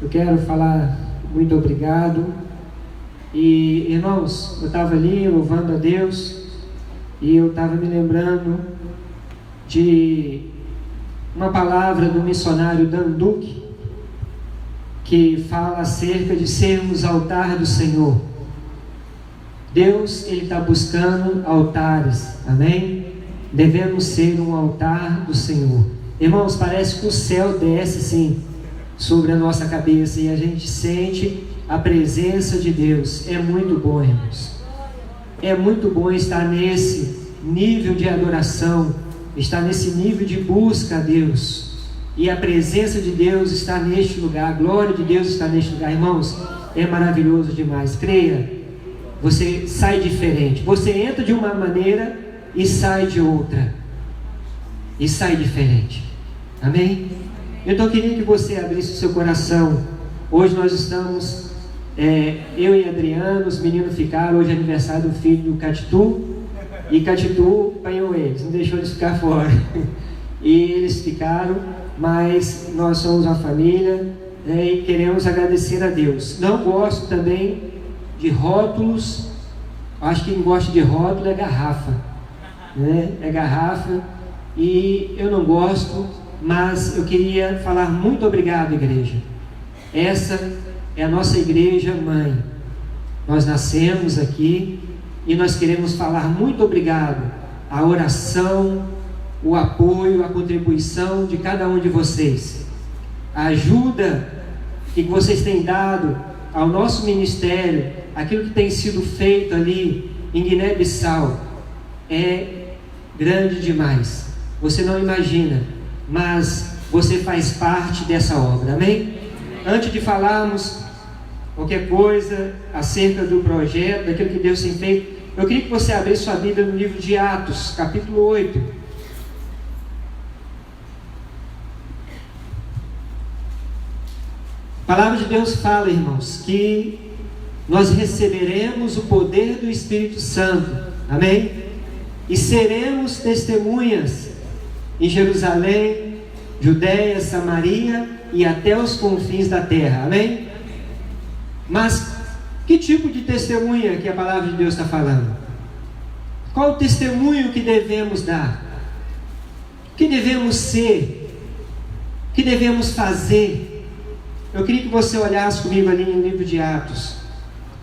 Eu quero falar muito obrigado. E, irmãos, eu estava ali louvando a Deus e eu estava me lembrando de uma palavra do missionário Dan Duque, que fala acerca de sermos altar do Senhor. Deus, Ele está buscando altares, amém? Devemos ser um altar do Senhor. Irmãos, parece que o céu desce assim sobre a nossa cabeça e a gente sente a presença de Deus. É muito bom, irmãos. É muito bom estar nesse nível de adoração, estar nesse nível de busca a Deus. E a presença de Deus está neste lugar, a glória de Deus está neste lugar. Irmãos, é maravilhoso demais. Creia, você sai diferente. Você entra de uma maneira e sai de outra. E sai diferente. Amém? Então eu queria que você abrisse o seu coração. Hoje nós estamos, eu e Adriano, os meninos ficaram. Hoje é aniversário do filho do Catitu. E Catitu apanhou eles, não deixou eles ficar fora. E eles ficaram, mas nós somos uma família, e queremos agradecer a Deus. Não gosto também de rótulos. Acho que quem gosta de rótulo é garrafa, né? É garrafa. E eu não gosto, mas eu queria falar muito obrigado, igreja. Essa é a nossa igreja mãe. Nós nascemos aqui e nós queremos falar muito obrigado à oração, o apoio, a contribuição de cada um de vocês. A ajuda que vocês têm dado ao nosso ministério, aquilo que tem sido feito ali em Guiné-Bissau, é grande demais. Você não imagina, mas você faz parte dessa obra, amém? Antes de falarmos qualquer coisa acerca do projeto, daquilo que Deus tem feito, eu queria que você abrisse sua Bíblia no livro de Atos, capítulo 8. A palavra de Deus fala, irmãos, que nós receberemos o poder do Espírito Santo, amém? E seremos testemunhas em Jerusalém, Judeia, Samaria e até os confins da terra, amém? Mas que tipo de testemunha que a palavra de Deus está falando? Qual o testemunho que devemos dar? O que devemos ser? O que devemos fazer? Eu queria que você olhasse comigo ali no livro de Atos,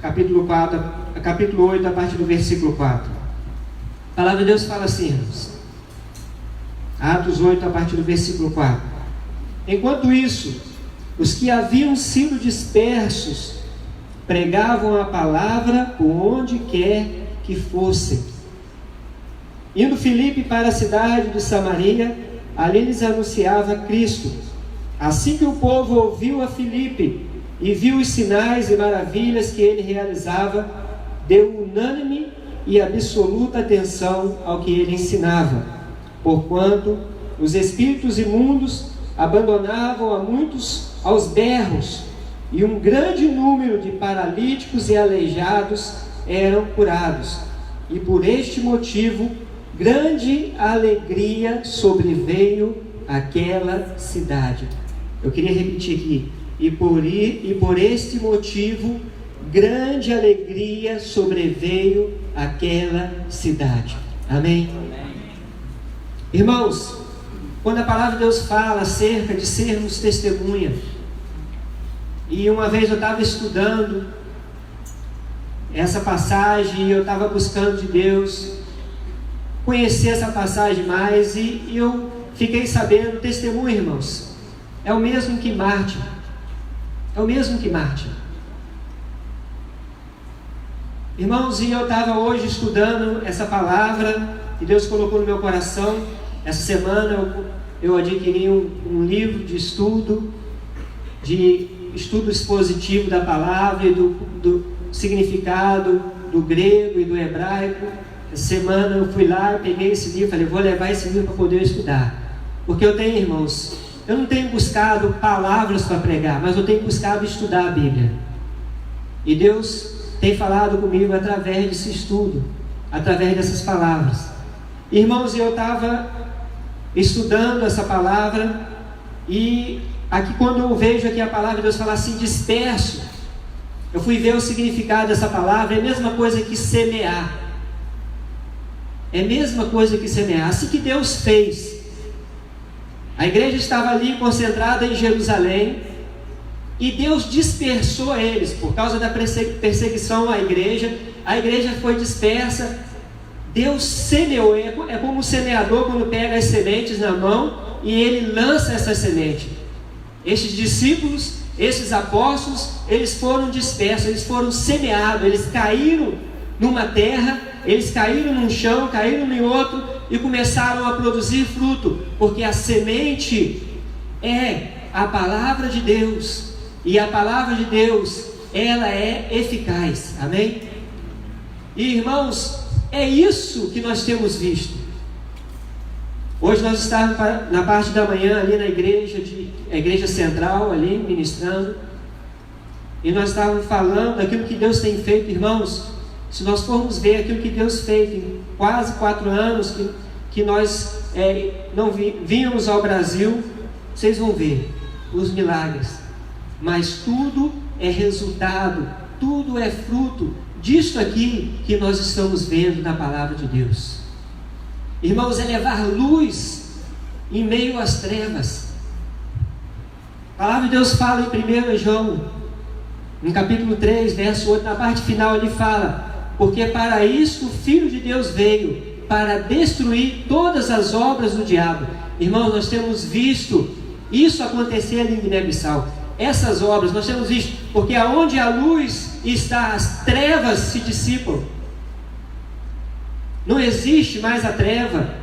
capítulo 8, a partir do versículo 4. A palavra de Deus fala assim, irmãos. Atos 8, a partir do versículo 4. Enquanto isso, os que haviam sido dispersos pregavam a palavra por onde quer que fossem. Indo Filipe para a cidade de Samaria, ali lhes anunciava Cristo. Assim que o povo ouviu a Filipe e viu os sinais e maravilhas que ele realizava, deu unânime e absoluta atenção ao que ele ensinava, porquanto os espíritos imundos abandonavam a muitos aos berros, e um grande número de paralíticos e aleijados eram curados, e por este motivo grande alegria sobreveio àquela cidade. Eu queria repetir aqui, e por este motivo grande alegria sobreveio àquela cidade. Amém? Amém. Irmãos, quando a palavra de Deus fala acerca de sermos testemunha, e uma vez eu estava estudando essa passagem, e eu estava buscando de Deus conhecer essa passagem mais, e eu fiquei sabendo, testemunho, irmãos, é o mesmo que mártir. É o mesmo que mártir. Irmãos, e eu estava hoje estudando essa palavra, que Deus colocou no meu coração. Essa semana eu adquiri um livro de estudo expositivo da palavra e do significado do grego e do hebraico. Essa semana eu fui lá, eu peguei esse livro, falei, vou levar esse livro para poder estudar. Porque eu tenho, irmãos, eu não tenho buscado palavras para pregar, mas eu tenho buscado estudar a Bíblia. E Deus tem falado comigo através desse estudo, através dessas palavras. Irmãos, eu estava estudando essa palavra e aqui quando eu vejo aqui a palavra de Deus falar assim, disperso, eu fui ver o significado dessa palavra, é a mesma coisa que semear. É a mesma coisa que semear. Assim que Deus fez. A igreja estava ali concentrada em Jerusalém, e Deus dispersou eles, por causa da perseguição à igreja. A igreja foi dispersa. Deus semeou, é como o semeador quando pega as sementes na mão e ele lança essa semente. Estes discípulos, esses apóstolos, eles foram dispersos, eles foram semeados, eles caíram numa terra, eles caíram num chão, caíram em outro e começaram a produzir fruto, porque a semente é a palavra de Deus, e a palavra de Deus, ela é eficaz, amém? E irmãos, é isso que nós temos visto. Hoje nós estávamos na parte da manhã ali na igreja central, ali ministrando, e nós estávamos falando daquilo que Deus tem feito, irmãos. Se nós formos ver aquilo que Deus fez em quase 4 anos que nós não vínhamos ao Brasil, vocês vão ver os milagres. Mas tudo é resultado, tudo é fruto disto aqui que nós estamos vendo na palavra de Deus. Irmãos, é levar luz em meio às trevas. A palavra de Deus fala em 1 João, no capítulo 3, verso 8, na parte final ele fala: porque para isso o Filho de Deus veio, para destruir todas as obras do diabo. Irmãos, nós temos visto isso acontecer ali em Guiné-Bissau. Essas obras nós temos visto, porque aonde a luz está, as trevas se dissipam. Não existe mais a treva.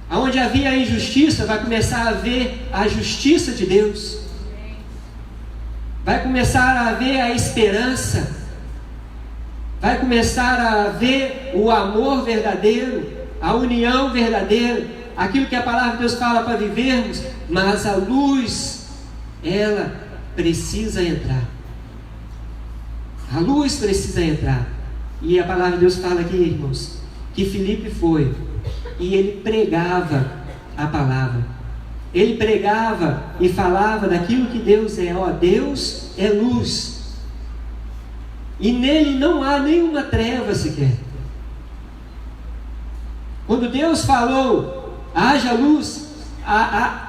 Aonde havia a injustiça, vai começar a haver a justiça de Deus. Vai começar a haver a esperança. Vai começar a haver o amor verdadeiro, a união verdadeira, aquilo que a palavra de Deus fala para vivermos. Mas a luz, ela precisa entrar. A luz precisa entrar. E a palavra de Deus fala aqui, irmãos, que Filipe foi e ele pregava a palavra. Ele pregava e falava daquilo que Deus é. Deus é luz, e nele não há nenhuma treva sequer. Quando Deus falou, haja luz,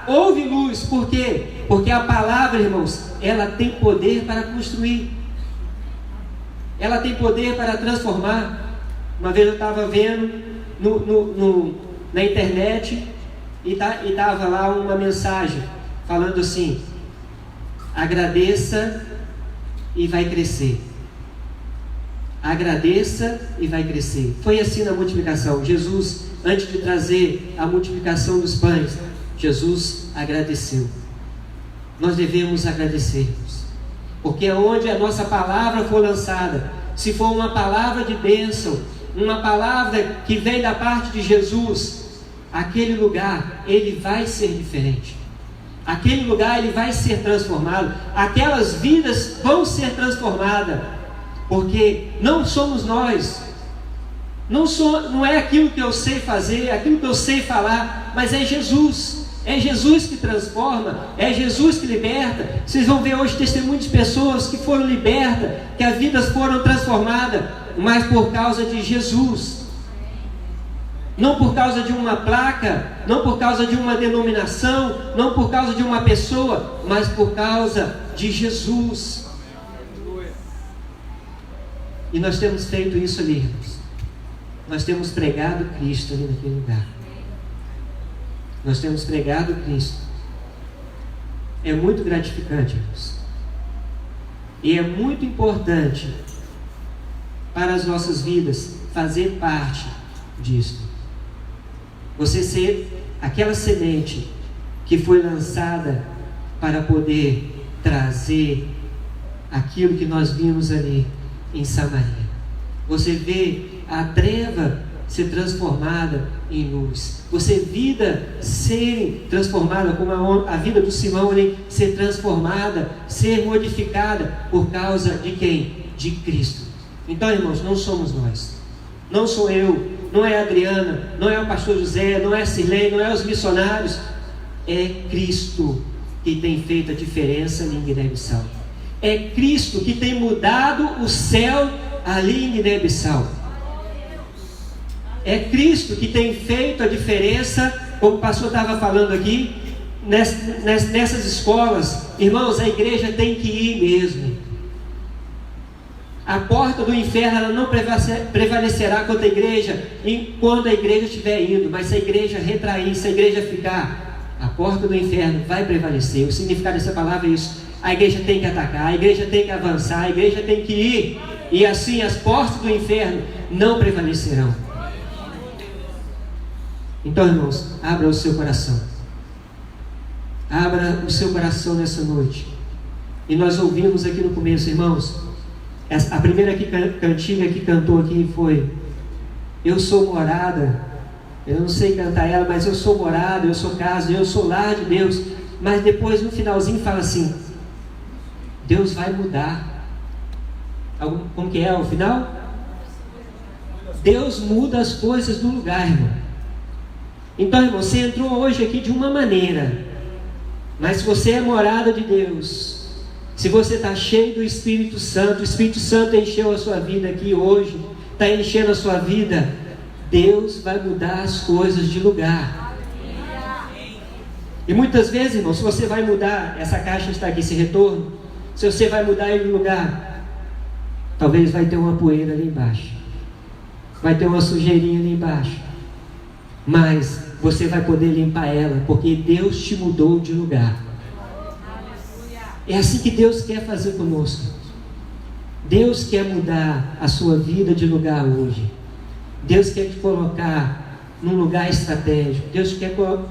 houve luz. Por quê? Porque a palavra, irmãos, ela tem poder para construir. Ela tem poder para transformar. Uma vez eu estava vendo na internet e estava lá uma mensagem falando assim: agradeça e vai crescer. Agradeça e vai crescer. Foi assim na multiplicação. Jesus, antes de trazer a multiplicação dos pães, Jesus agradeceu. Nós devemos agradecermos, porque onde a nossa palavra for lançada, se for uma palavra de bênção, uma palavra que vem da parte de Jesus, aquele lugar, ele vai ser diferente. Aquele lugar, ele vai ser transformado. Aquelas vidas vão ser transformadas, porque não somos nós. Não é aquilo que eu sei fazer, aquilo que eu sei falar, mas é Jesus. É Jesus que transforma, é Jesus que liberta. Vocês vão ver hoje testemunhos de pessoas que foram libertas, que as vidas foram transformadas, mas por causa de Jesus. Não por causa de uma placa, não por causa de uma denominação, não por causa de uma pessoa, mas por causa de Jesus. E nós temos feito isso ali, irmãos. Nós temos pregado Cristo ali naquele lugar. Nós temos pregado Cristo. É muito gratificante, irmãos. E é muito importante para as nossas vidas fazer parte disso. Você ser aquela semente que foi lançada para poder trazer aquilo que nós vimos ali em Samaria. Você vê a treva ser transformada em luz. Você vida ser transformada, como a vida do Simão ali, ser transformada, ser modificada por causa de quem? De Cristo. Então, irmãos, não somos nós. Não sou eu, não é a Adriana, não é o pastor José, não é a Cirlei, não é os missionários. É Cristo que tem feito a diferença ali em Guiné-Bissau. É Cristo que tem mudado o céu ali em Guiné-Bissau. É Cristo que tem feito a diferença, como o pastor estava falando aqui, nessas escolas. Irmãos, a igreja tem que ir mesmo. A porta do inferno ela não prevalecerá contra a igreja enquanto a igreja estiver indo, mas se a igreja retrair, se a igreja ficar, a porta do inferno vai prevalecer. O significado dessa palavra é isso. A igreja tem que atacar, a igreja tem que avançar, a igreja tem que ir, e assim as portas do inferno não prevalecerão. Então, irmãos, abra o seu coração. Abra o seu coração nessa noite. E nós ouvimos aqui no começo, irmãos, a primeira cantiga que cantou aqui foi: eu sou morada. Eu não sei cantar ela, mas eu sou morada, eu sou casa, eu sou lar de Deus. Mas depois no finalzinho fala assim: Deus vai mudar. Como que é o final? Deus muda as coisas do lugar, irmão. Então, irmão, você entrou hoje aqui de uma maneira, mas se você é morada de Deus, se você está cheio do Espírito Santo, o Espírito Santo encheu a sua vida aqui hoje, está enchendo a sua vida, Deus vai mudar as coisas de lugar. E muitas vezes, irmão, se você vai mudar, essa caixa está aqui, esse retorno, se você vai mudar ele de lugar, talvez vai ter uma poeira ali embaixo, vai ter uma sujeirinha ali embaixo, mas você vai poder limpar ela, porque Deus te mudou de lugar. É assim que Deus quer fazer conosco. Deus quer mudar a sua vida de lugar hoje. Deus quer te colocar num lugar estratégico. Deus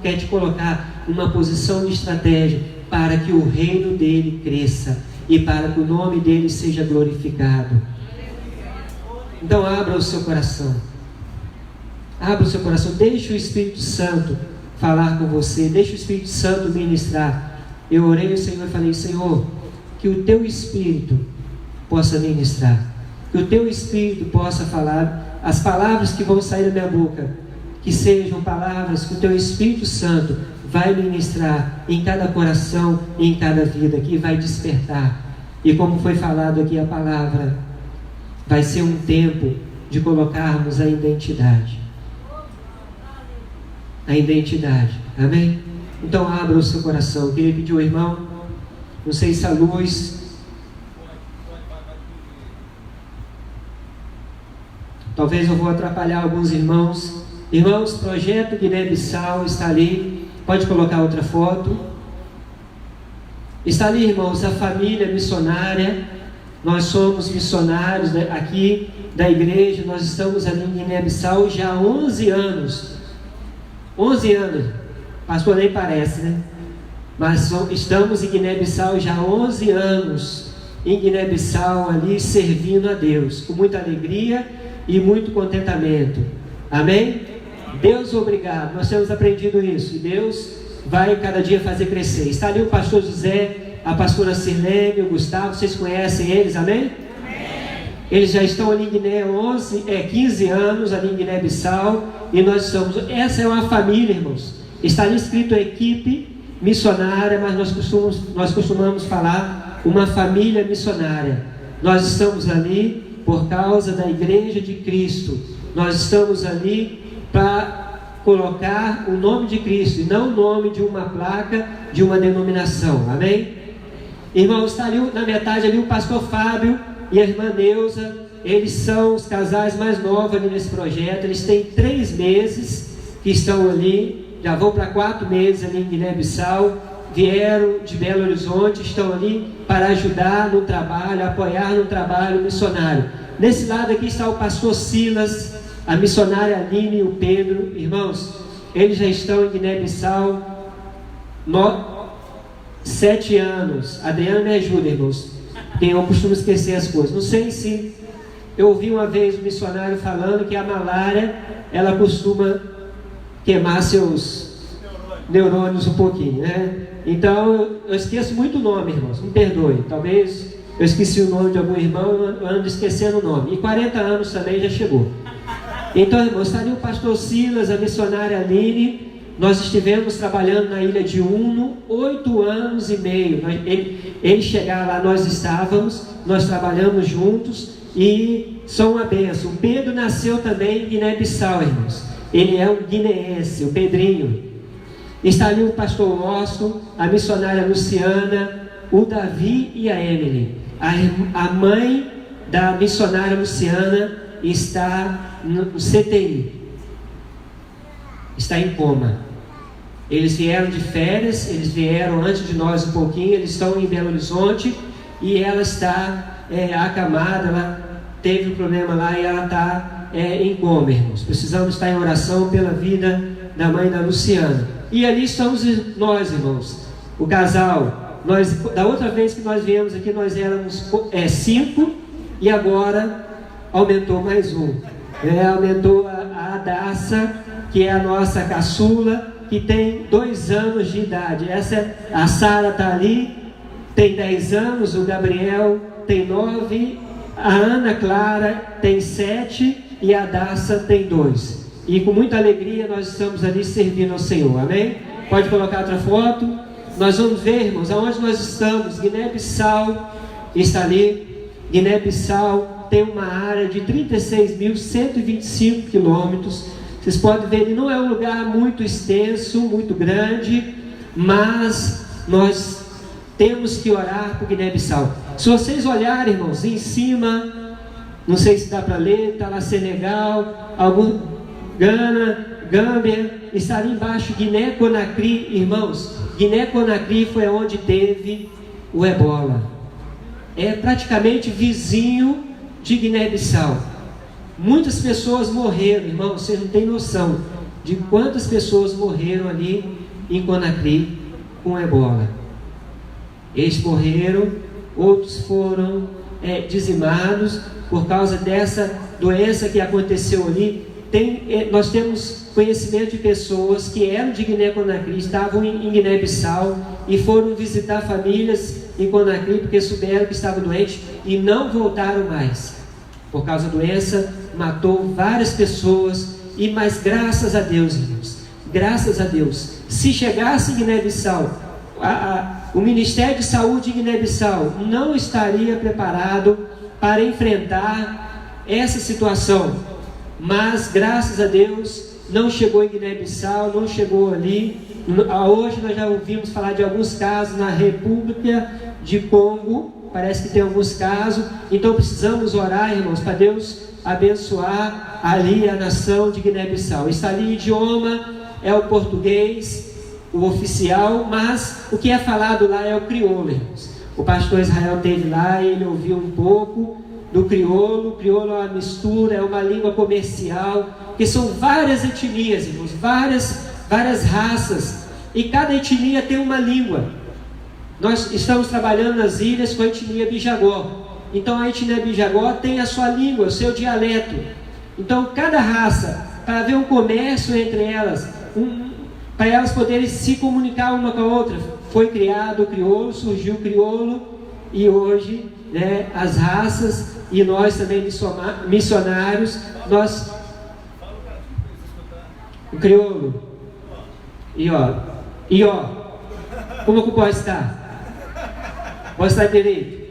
quer te colocar numa posição de estratégia para que o reino dele cresça e para que o nome dele seja glorificado. Então abra o seu coração. Abra o seu coração, deixe o Espírito Santo falar com você, deixe o Espírito Santo ministrar. Eu orei ao Senhor e falei: Senhor, que o teu Espírito possa ministrar, que o teu Espírito possa falar, as palavras que vão sair da minha boca, que sejam palavras que o teu Espírito Santo vai ministrar em cada coração e em cada vida, que vai despertar. E como foi falado aqui a palavra, vai ser um tempo de colocarmos a identidade. A identidade, amém? Então abra o seu coração. Eu queria pedir ao irmão, não sei se a luz, talvez eu vou atrapalhar alguns irmãos. Irmãos, projeto Guiné-Bissau está ali, pode colocar outra foto. Está ali, irmãos, a família missionária. Nós somos missionários aqui da igreja, nós estamos ali em Guiné-Bissau já há 11 anos. 11 anos, pastor, nem parece, né? Mas estamos em Guiné-Bissau já há 11 anos, em Guiné-Bissau ali servindo a Deus, com muita alegria e muito contentamento, amém? Deus, obrigado, nós temos aprendido isso, e Deus vai cada dia fazer crescer. Está ali o pastor José, a pastora Sirlene, o Gustavo, vocês conhecem eles, amém? Eles já estão ali em Guiné 15 anos, ali em Guiné-Bissau, e nós estamos, essa é uma família, irmãos. Está ali escrito equipe missionária, mas nós costumamos falar uma família missionária. Nós estamos ali por causa da igreja de Cristo. Nós estamos ali para colocar o nome de Cristo, e não o nome de uma placa, de uma denominação, amém? Irmãos, está ali na metade ali o pastor Fábio e a irmã Neuza. Eles são os casais mais novos ali nesse projeto. Eles têm 3 meses que estão ali, já vão para 4 meses ali em Guiné-Bissau, vieram de Belo Horizonte, estão ali para ajudar no trabalho, apoiar no trabalho missionário. Nesse lado aqui está o pastor Silas, a missionária Aline e o Pedro. Irmãos, eles já estão em Guiné-Bissau 7 anos. Adriana, me ajuda, irmãos, porque eu costumo esquecer as coisas. Não sei se eu ouvi uma vez um missionário falando que a malária, ela costuma queimar seus neurônios um pouquinho, né? Então eu esqueço muito o nome, irmãos, me perdoe, talvez eu esqueci o nome de algum irmão, eu ando esquecendo o nome, e 40 anos também já chegou. Então, irmãos, está ali o pastor Silas, a missionária Aline, nós estivemos trabalhando na ilha de Uno 8 anos e meio. Ele chegar lá, nós estávamos, nós trabalhamos juntos e são uma bênção. O Pedro nasceu também em Guiné-Bissau, irmãos. Ele é um guineense, o Pedrinho. Está ali o pastor Austin, a missionária Luciana, o Davi e a Emily. A mãe da missionária Luciana está no CTI, está em coma. Eles vieram de férias, eles vieram antes de nós um pouquinho, eles estão em Belo Horizonte e ela está acamada, ela teve um problema lá e ela está em coma, irmãos. Precisamos estar em oração pela vida da mãe da Luciana. E ali estamos nós, irmãos, o casal. Da outra vez que nós viemos aqui, nós éramos 5 e agora aumentou mais um. Aumentou a Adassa, que é a nossa caçula, que tem 2 anos de idade. A Sara está ali, tem 10 anos, o Gabriel tem 9, a Ana Clara tem 7 e a Adassa tem 2. E com muita alegria nós estamos ali servindo ao Senhor, amém? Pode colocar outra foto. Nós vamos ver, irmãos, aonde nós estamos. Guiné-Bissau está ali. Guiné-Bissau tem uma área de 36.125 quilômetros. Vocês podem ver, ele não é um lugar muito extenso, muito grande, mas nós temos que orar por Guiné-Bissau. Se vocês olharem, irmãos, em cima, não sei se dá para ler, está lá Senegal, Gana, Gâmbia, está ali embaixo Guiné-Conakry, irmãos. Guiné-Conakry foi onde teve o ebola. É praticamente vizinho de Guiné-Bissau. Muitas pessoas morreram, irmãos, vocês não têm noção de quantas pessoas morreram ali em Conakry com ebola. Eles morreram, outros foram dizimados por causa dessa doença que aconteceu ali. Nós temos conhecimento de pessoas que eram de Guiné-Conakry, estavam em Guiné-Bissau e foram visitar famílias em Conakry porque souberam que estavam doentes e não voltaram mais. Por causa da doença, matou várias pessoas, mas graças a Deus, irmãos, graças a Deus, se chegasse em Guiné-Bissau, o Ministério de Saúde de Guiné-Bissau não estaria preparado para enfrentar essa situação. Mas graças a Deus não chegou em Guiné-Bissau, não chegou ali. Hoje nós já ouvimos falar de alguns casos na República de Congo, parece que tem alguns casos. Então precisamos orar, irmãos, para Deus abençoar ali a nação de Guiné-Bissau. Está ali o idioma, é o português, o oficial, mas o que é falado lá é o crioulo, irmãos. O pastor Israel esteve lá e ele ouviu um pouco do crioulo. O crioulo é uma mistura, é uma língua comercial, porque são várias etnias, irmãos, várias raças, e cada etnia tem uma língua. Nós estamos trabalhando nas ilhas com a etnia Bijagó, então a etnia Bijagó tem a sua língua, o seu dialeto. Então cada raça, para haver um comércio entre elas, para elas poderem se comunicar uma com a outra, foi criado o crioulo, surgiu o crioulo, e hoje as raças e nós também missionários, o crioulo, e ó, como que pode estar? Pode estar direito?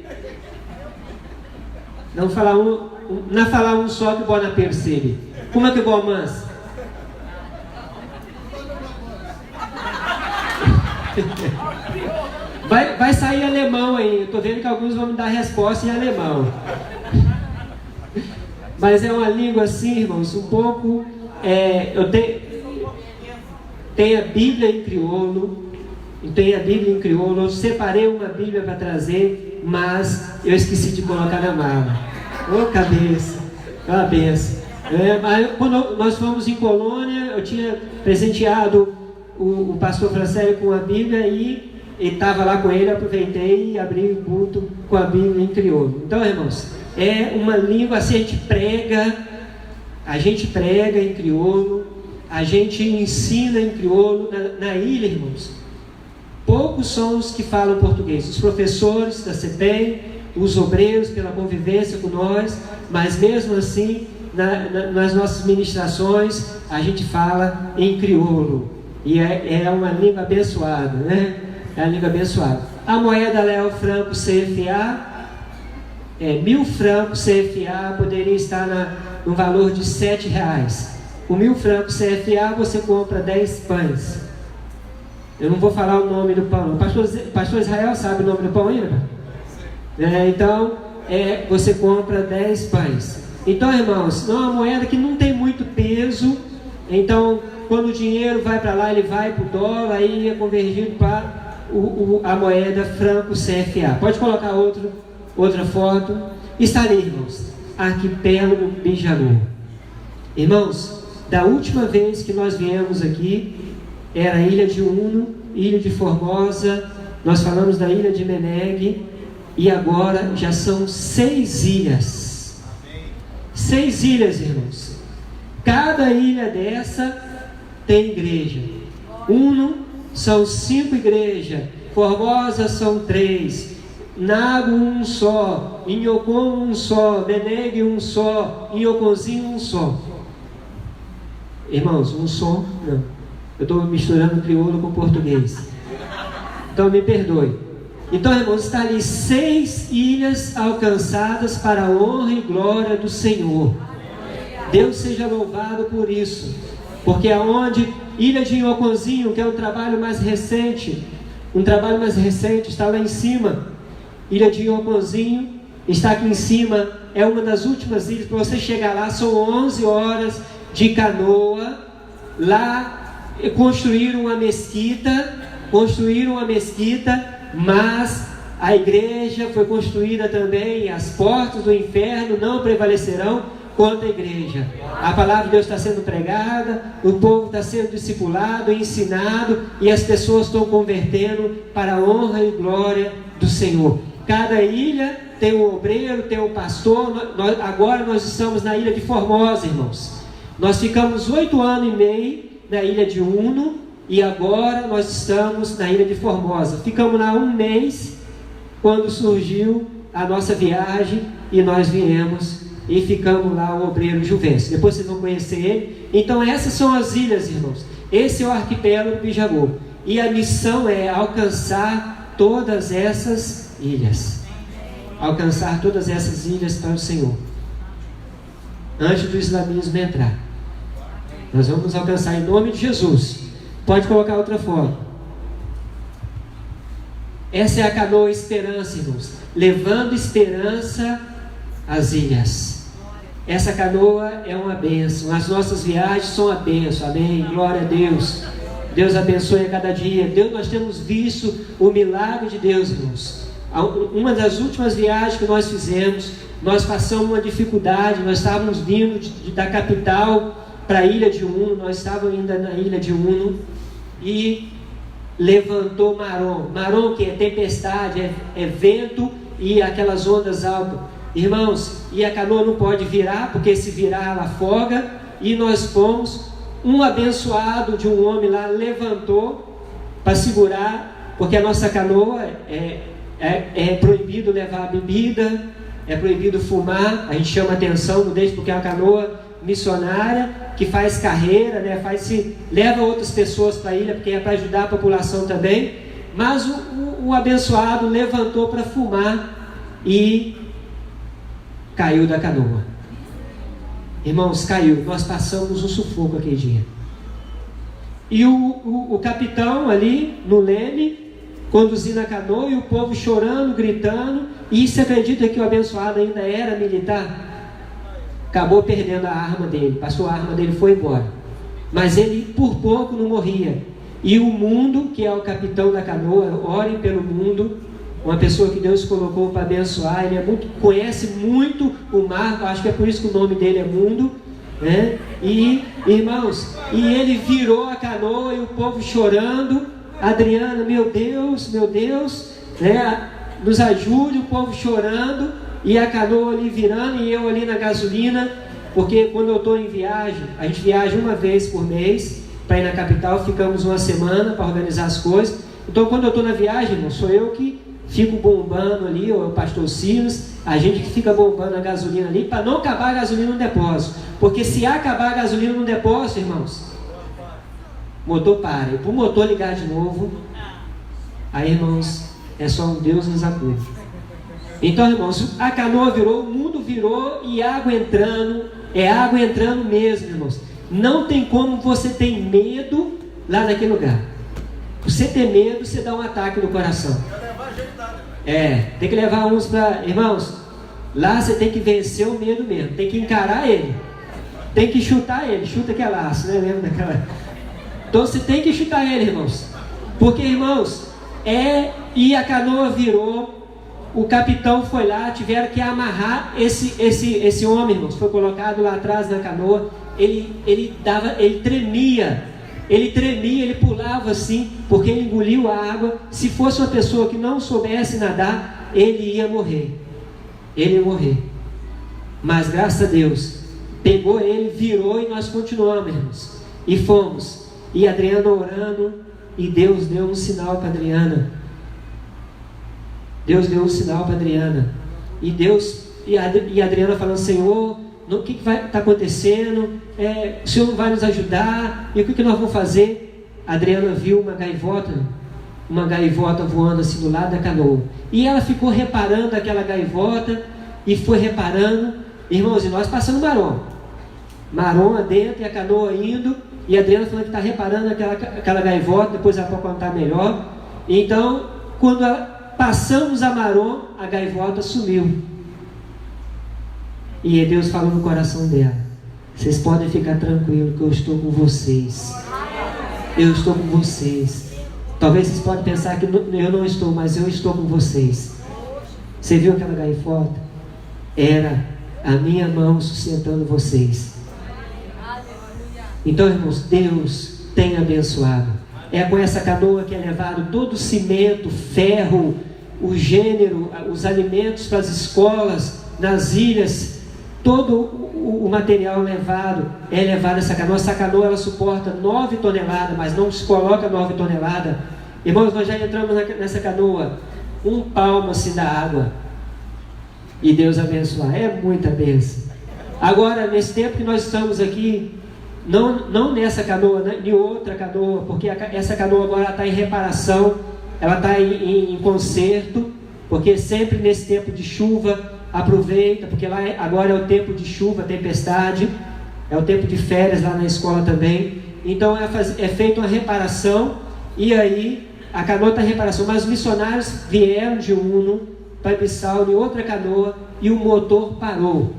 Não falar um só que o bom não percebe. Como é que o bom mansa? Vai sair alemão aí. Eu estou vendo que alguns vão me dar resposta em alemão. Mas é uma língua assim, irmãos, um pouco. Eu tenho a Bíblia em crioulo. Eu separei uma Bíblia para trazer, mas eu esqueci de colocar na mala. Ô cabeça, uma benção. Mas quando nós fomos em Colônia, eu tinha presenteado o pastor Francélio com a Bíblia e estava lá com ele, aproveitei e abri o culto com a Bíblia em crioulo. Então, irmãos, é uma língua assim, a gente prega em crioulo, a gente ensina em crioulo na ilha, irmãos. Poucos são os que falam português, os professores da CEPEM, os obreiros pela convivência com nós, mas mesmo assim, nas nossas ministrações, a gente fala em crioulo. E é uma língua abençoada, né? É a língua abençoada. A moeda lá é o franco CFA. 1.000 francos CFA poderia estar no valor de R$7. Com 1.000 francos CFA você compra 10 pães. Eu não vou falar o nome do pão. O pastor Israel sabe o nome do pão ainda? Então, você compra 10 pães. Então, irmãos, não é uma moeda que não tem muito peso. Então, quando o dinheiro vai para lá, ele vai para o dólar, aí é convertido para a moeda franco CFA. Pode colocar outra foto. Está ali, irmãos, arquipélago Bijamor. Irmãos, da última vez que nós viemos aqui, era a ilha de Uno, ilha de Formosa, nós falamos da ilha de Menegue, e agora já são 6 ilhas. 6 ilhas, irmãos. Cada ilha dessa tem igreja. Uno são 5 igrejas, Formosa são 3, Nago 1 só, Inhocon 1 só, Menegue 1 só, Inhoconzinho 1 só. Irmãos, 1 só? Não. Eu estou misturando crioulo com português. Então me perdoe. Então, irmãos, está ali 6 ilhas alcançadas para a honra e glória do Senhor. Deus seja louvado por isso. Porque aonde ilha de Inhoconzinho, que é um trabalho mais recente, está lá em cima. Ilha de Inhoconzinho está aqui em cima, é uma das últimas ilhas. Para você chegar lá são 11 horas de canoa. Lá construíram uma mesquita, mas a igreja foi construída também. As portas do inferno não prevalecerão contra a igreja. A palavra de Deus está sendo pregada, o povo está sendo discipulado, ensinado, e as pessoas estão convertendo para a honra e glória do Senhor. Cada ilha tem um obreiro, tem um pastor. Agora nós estamos na ilha de Formosa, irmãos. Nós ficamos 8 anos e meio na ilha de Uno, e agora nós estamos na ilha de Formosa. Ficamos lá 1 mês, quando surgiu a nossa viagem, e nós viemos e ficamos lá, o obreiro Juvencio. Depois vocês vão conhecer ele. Então essas são as ilhas, irmãos. Esse é o arquipélago Bijamor. E a missão é alcançar todas essas ilhas. Alcançar todas essas ilhas para o Senhor. Antes do islamismo entrar. Nós vamos alcançar em nome de Jesus. Pode colocar outra foto. Essa é a canoa Esperança, irmãos. Levando esperança às ilhas. Essa canoa é uma bênção. As nossas viagens são uma bênção. Amém. Glória a Deus. Deus abençoe a cada dia. Nós temos visto o milagre de Deus, irmãos. Uma das últimas viagens que nós fizemos, nós passamos uma dificuldade. Nós estávamos vindo da capital para a ilha de Uno. Nós estávamos ainda na ilha de Uno. E levantou Marom. Marom, que é tempestade, é vento e aquelas ondas altas. Irmãos, e a canoa não pode virar, porque se virar ela afoga. E nós fomos, um abençoado de um homem lá levantou para segurar, porque a nossa canoa é proibido levar bebida, é proibido fumar. A gente chama atenção, não deixa, porque é uma canoa missionária que faz carreira, né? Leva outras pessoas para a ilha, porque é para ajudar a população também. Mas o abençoado levantou para fumar e caiu da canoa. Irmãos, caiu. Nós passamos um sufoco aquele dia. E o capitão ali no leme, conduzindo a canoa, e o povo chorando, gritando. E você acredita que o abençoado ainda era militar? Acabou perdendo a arma dele. Passou a arma dele e foi embora. Mas ele por pouco não morria. E o mundo, que é o capitão da canoa, orem pelo mundo. Uma pessoa que Deus colocou para abençoar. Ele conhece muito o mar. Acho que é por isso que o nome dele é Mundo, né? E irmãos, e ele virou a canoa e o povo chorando. Adriana, meu Deus, né? Nos ajude, o povo chorando e a canoa ali virando e eu ali na gasolina, porque quando eu estou em viagem, a gente viaja uma vez por mês para ir na capital, ficamos uma semana para organizar as coisas. Então quando eu estou na viagem, irmão, sou eu que fico bombando ali, ou é o pastor Silas, a gente que fica bombando a gasolina ali para não acabar a gasolina no depósito. Porque se acabar a gasolina no depósito, irmãos, o motor para. E para o motor ligar de novo, aí, irmãos, é só um Deus nos acuda. Então, irmãos, a canoa virou, o mundo virou e água entrando, é água entrando mesmo, irmãos. Não tem como você ter medo lá naquele lugar. Você ter medo, você dá um ataque no coração. Tem que levar uns para... Irmãos, lá você tem que vencer o medo mesmo, tem que encarar ele. Tem que chutar ele, chuta que é laço, né? Lembra daquela... Então você tem que chutar ele, irmãos. Porque, irmãos, e a canoa virou... O capitão foi lá, tiveram que amarrar esse homem, irmãos. Foi colocado lá atrás da canoa. Ele tremia, ele pulava assim, porque ele engoliu a água. Se fosse uma pessoa que não soubesse nadar, ele ia morrer. Mas graças a Deus, pegou ele, virou e nós continuamos, irmãos. E fomos. E a Adriana orando, e Deus deu um sinal para a Adriana. E a Adriana falando: Senhor, o que vai estar acontecendo? O Senhor não vai nos ajudar? E o que nós vamos fazer? A Adriana viu uma gaivota voando assim do lado da canoa. E ela ficou reparando aquela gaivota, e foi reparando. Irmãos, e nós passando Marom adentro, e a canoa indo, e a Adriana falando que está reparando aquela gaivota. Depois ela pode contar melhor. Então, quando passamos a Marom, a gaivota sumiu. E Deus falou no coração dela: vocês podem ficar tranquilos que eu estou com vocês. Talvez vocês podem pensar que eu não estou, mas eu estou com vocês. Você viu aquela gaivota? Era a minha mão sustentando vocês. Então, irmãos, Deus tem abençoado. É com essa canoa que é levado todo o cimento, ferro, o gênero, os alimentos para as escolas, nas ilhas. Todo o material levado essa canoa. Essa canoa ela suporta 9 toneladas, mas não se coloca 9 toneladas. Irmãos, nós já entramos nessa canoa, um palmo assim da água. E Deus abençoar, é muita bênção. Agora, nesse tempo que nós estamos aqui, não nessa canoa, né, em outra canoa, porque essa canoa agora está em reparação, ela está em conserto, porque sempre nesse tempo de chuva, aproveita, porque lá agora é o tempo de chuva, tempestade, é o tempo de férias lá na escola também. Então é feita uma reparação, e aí a canoa está em reparação, mas os missionários vieram de Uno para Bissau em outra canoa, e o motor parou.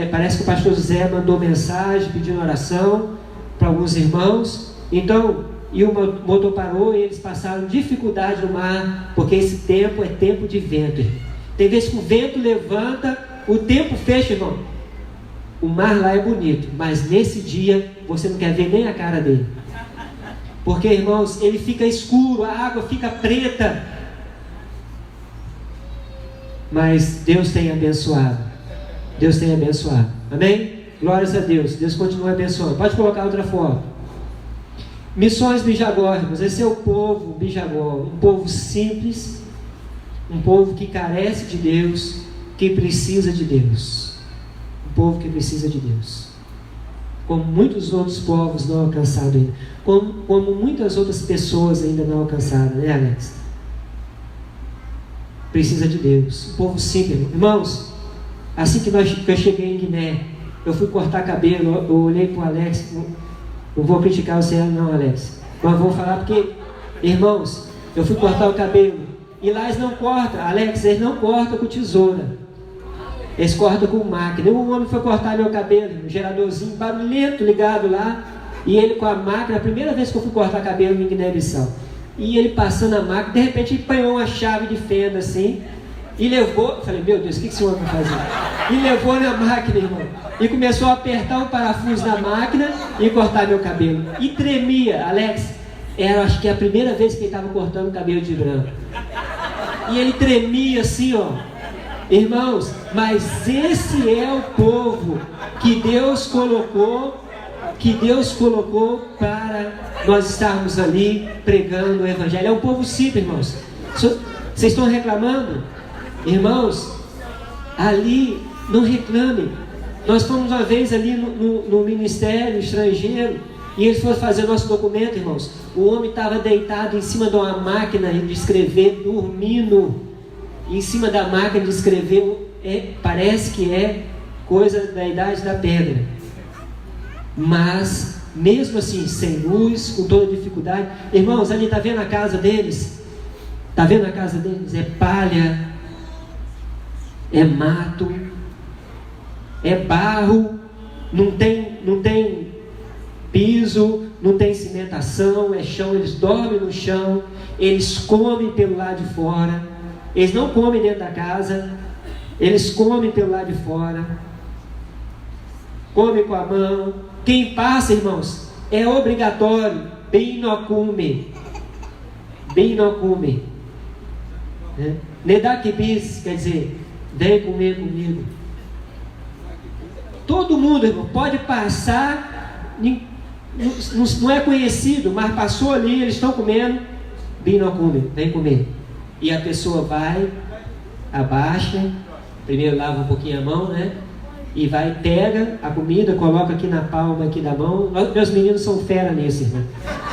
Parece que o pastor José mandou mensagem pedindo oração para alguns irmãos. Então, e o motor parou, e eles passaram dificuldade no mar, porque esse tempo é tempo de vento. Tem vezes que o vento levanta, o tempo fecha, irmão. O mar lá é bonito, mas nesse dia você não quer ver nem a cara dele, porque, irmãos, ele fica escuro, a água fica preta. Mas Deus tem abençoado. Amém? Glórias a Deus. Deus continua abençoando. Pode colocar outra foto. Missões Bijagó, irmãos. Esse é o povo Bijagó, um povo simples, um povo que carece de Deus, que precisa de Deus. Um povo que precisa de Deus. Como muitos outros povos não alcançados ainda. Como muitas outras pessoas ainda não alcançaram, né, Alex? Precisa de Deus. Um povo simples. Irmãos, assim que eu cheguei em Guiné, eu fui cortar cabelo, eu olhei para o Alex. Não vou criticar você não, Alex, mas vou falar porque, irmãos, eu fui cortar o cabelo, e lá eles não cortam, Alex, eles não cortam com tesoura, eles cortam com máquina. Um homem foi cortar meu cabelo, um geradorzinho barulhento ligado lá, e ele com a máquina, a primeira vez que eu fui cortar cabelo em Guiné-Bissau, e ele passando a máquina, de repente ele apanhou uma chave de fenda assim, e levou, falei, meu Deus, o que esse homem vai fazer? E levou na máquina, irmão, e começou a apertar o parafuso da máquina e cortar meu cabelo, e tremia. Alex, acho que é a primeira vez que ele estava cortando o cabelo de branco, e ele tremia assim, ó. Irmãos, mas esse é o povo que Deus colocou para nós estarmos ali pregando o Evangelho. É um povo simples, irmãos. Vocês estão reclamando? Irmãos, ali não reclame. Nós fomos uma vez ali no ministério estrangeiro, e eles foram fazer nosso documento, irmãos. O homem estava deitado em cima de uma máquina de escrever, dormindo em cima da máquina de escrever. Parece que é coisa da idade da pedra, mas mesmo assim, sem luz, com toda dificuldade. Irmãos, ali está vendo a casa deles? Está vendo a casa deles? É palha, é mato, é barro, não tem piso, não tem cimentação, é chão. Eles dormem no chão, eles comem pelo lado de fora, eles não comem dentro da casa, eles comem pelo lado de fora, comem com a mão. Quem passa, irmãos, é obrigatório, bem no come, Nedakibis, quer dizer, vem comer comigo. Todo mundo, irmão, pode passar, não é conhecido, mas passou ali, eles estão comendo, bem no come, vem comer. E a pessoa vai, abaixa, primeiro lava um pouquinho a mão, né? E vai, pega a comida, coloca aqui na palma aqui da mão. Meus meninos são fera nisso, irmão.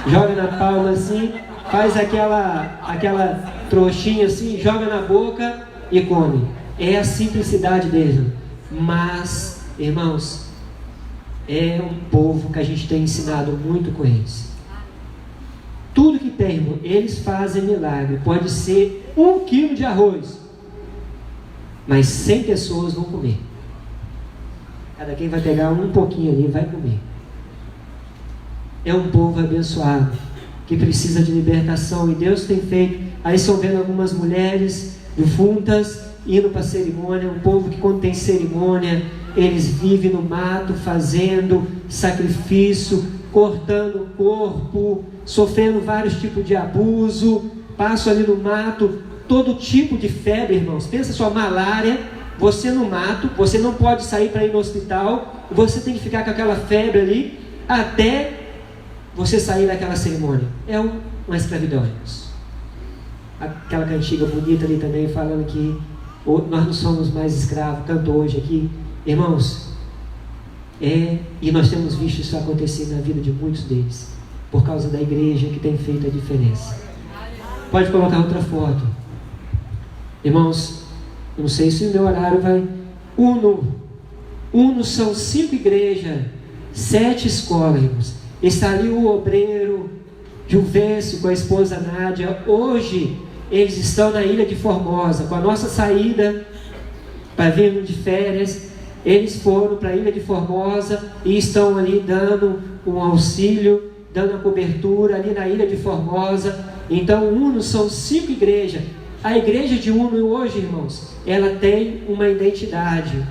Joga na palma assim, faz aquela trouxinha assim, joga na boca e come. É a simplicidade deles. Mas, irmãos, é um povo que a gente tem ensinado muito com eles. Tudo que tem, irmão, eles fazem milagre. Pode ser 1 quilo de arroz, mas 100 pessoas vão comer. Cada quem vai pegar um pouquinho ali e vai comer. É um povo abençoado, que precisa de libertação, e Deus tem feito. Aí estão vendo algumas mulheres defuntas indo para a cerimônia. Um povo que, quando tem cerimônia, eles vivem no mato, fazendo sacrifício, cortando o corpo, sofrendo vários tipos de abuso, passam ali no mato, todo tipo de febre, irmãos. Pensa só, malária. Você no mato, você não pode sair para ir no hospital, você tem que ficar com aquela febre ali até você sair daquela cerimônia. É uma escravidão, irmãos. Aquela cantiga bonita ali também, falando que nós não somos mais escravos, cantou hoje aqui. Irmãos, e nós temos visto isso acontecer na vida de muitos deles, por causa da igreja que tem feito a diferença. Pode colocar outra foto. Irmãos, eu não sei se o meu horário vai. Uno são 5 igrejas, 7 escolas, irmãos. Está ali o obreiro Juvencio com a esposa Nádia. Hoje eles estão na ilha de Formosa. Com a nossa saída para vir de férias, eles foram para a ilha de Formosa e estão ali dando um auxílio, dando a cobertura ali na ilha de Formosa. Então, Uno são 5 igrejas. A igreja de Uno hoje, irmãos, ela tem uma identidade,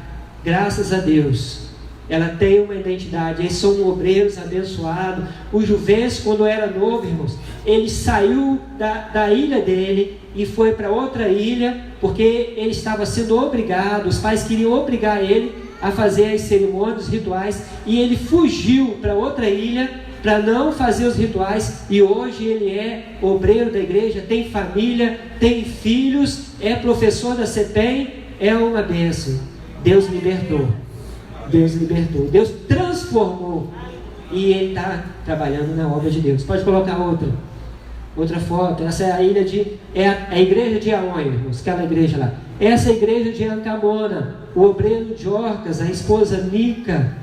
graças a Deus. Ela tem uma identidade. Eles são obreiros abençoados. O Juvencio, quando era novo, irmãos, ele saiu da ilha dele e foi para outra ilha, porque ele estava sendo obrigado, os pais queriam obrigar ele a fazer as cerimônias, os rituais, e ele fugiu para outra ilha para não fazer os rituais, e hoje ele é obreiro da igreja, tem família, tem filhos, é professor da CEPEM, é uma bênção. Deus libertou, Deus transformou, e ele está trabalhando na obra de Deus. Pode colocar outra foto. Essa é a ilha a igreja de Aonha, irmãos, aquela igreja lá. Essa é a igreja de Ancamona, o obreiro de Orcas, a esposa Mica,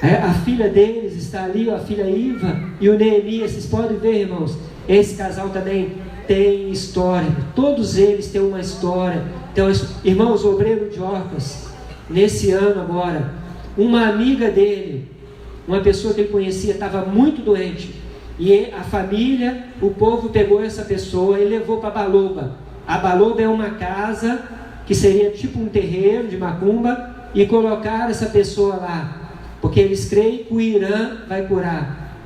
a filha deles está ali, a filha Iva e o Neemias. Vocês podem ver, irmãos, esse casal também tem história, todos eles têm uma história. Então, irmãos, o obreiro de Orcas, nesse ano agora, uma amiga dele, uma pessoa que ele conhecia, estava muito doente, e a família, o povo pegou essa pessoa e levou para Baloba. A Baloba é uma casa que seria tipo um terreiro de macumba, e colocaram essa pessoa lá, porque eles creem que o Irã vai curar.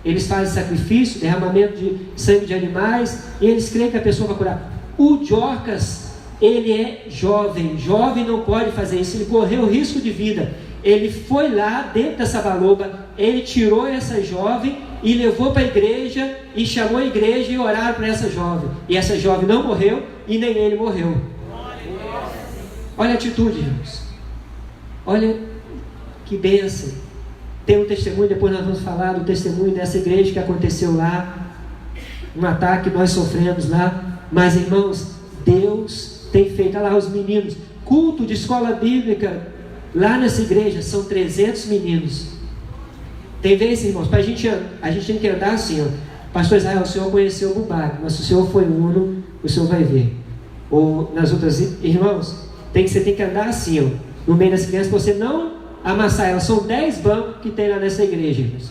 Eles fazem sacrifício, derramamento de sangue de animais, e eles creem que a pessoa vai curar. O Jorcas, ele é jovem não pode fazer isso, ele correu risco de vida. Ele foi lá dentro dessa baloba, ele tirou essa jovem e levou para a igreja, e chamou a igreja e oraram para essa jovem. E essa jovem não morreu, e nem ele morreu. Olha a atitude, irmãos. Olha que bênção. Tem um testemunho, depois nós vamos falar do testemunho dessa igreja que aconteceu lá, um ataque que nós sofremos lá. Mas, irmãos, Deus tem feito. Olha lá os meninos, culto de escola bíblica lá nessa igreja, são 300 meninos. Tem vezes, irmãos, a gente tem que andar assim, ó. Pastor Israel, o senhor conheceu o Bubaque, mas se o senhor foi uno, o senhor vai ver. Ou nas outras, irmãos, você tem que andar assim, ó, no meio das crianças, para você não amassar elas. São 10 bancos que tem lá nessa igreja, irmãos,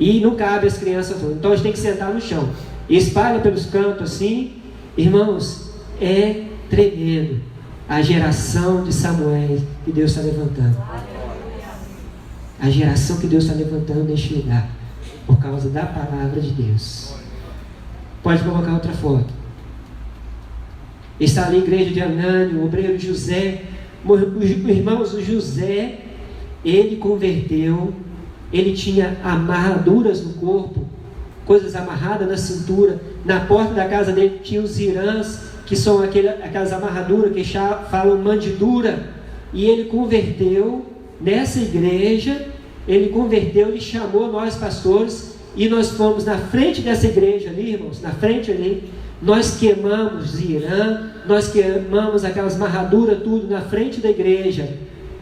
e não cabe as crianças todas. Então a gente tem que sentar no chão e espalha pelos cantos assim. Irmãos, é tremendo a geração de Samuel que Deus está levantando. A geração que Deus está levantando neste lugar, por causa da palavra de Deus. Pode colocar outra foto. Está ali a igreja de Anânio, o obreiro José. Irmãos, o José, ele converteu, ele tinha amarraduras no corpo, coisas amarradas na cintura. Na porta da casa dele tinha os irãs, que são aquelas amarraduras que falam mandidura. E ele converteu nessa igreja, ele chamou nós pastores, e nós fomos na frente dessa igreja ali, irmãos, na frente ali, nós queimamos Irã, nós queimamos aquelas amarraduras, tudo na frente da igreja,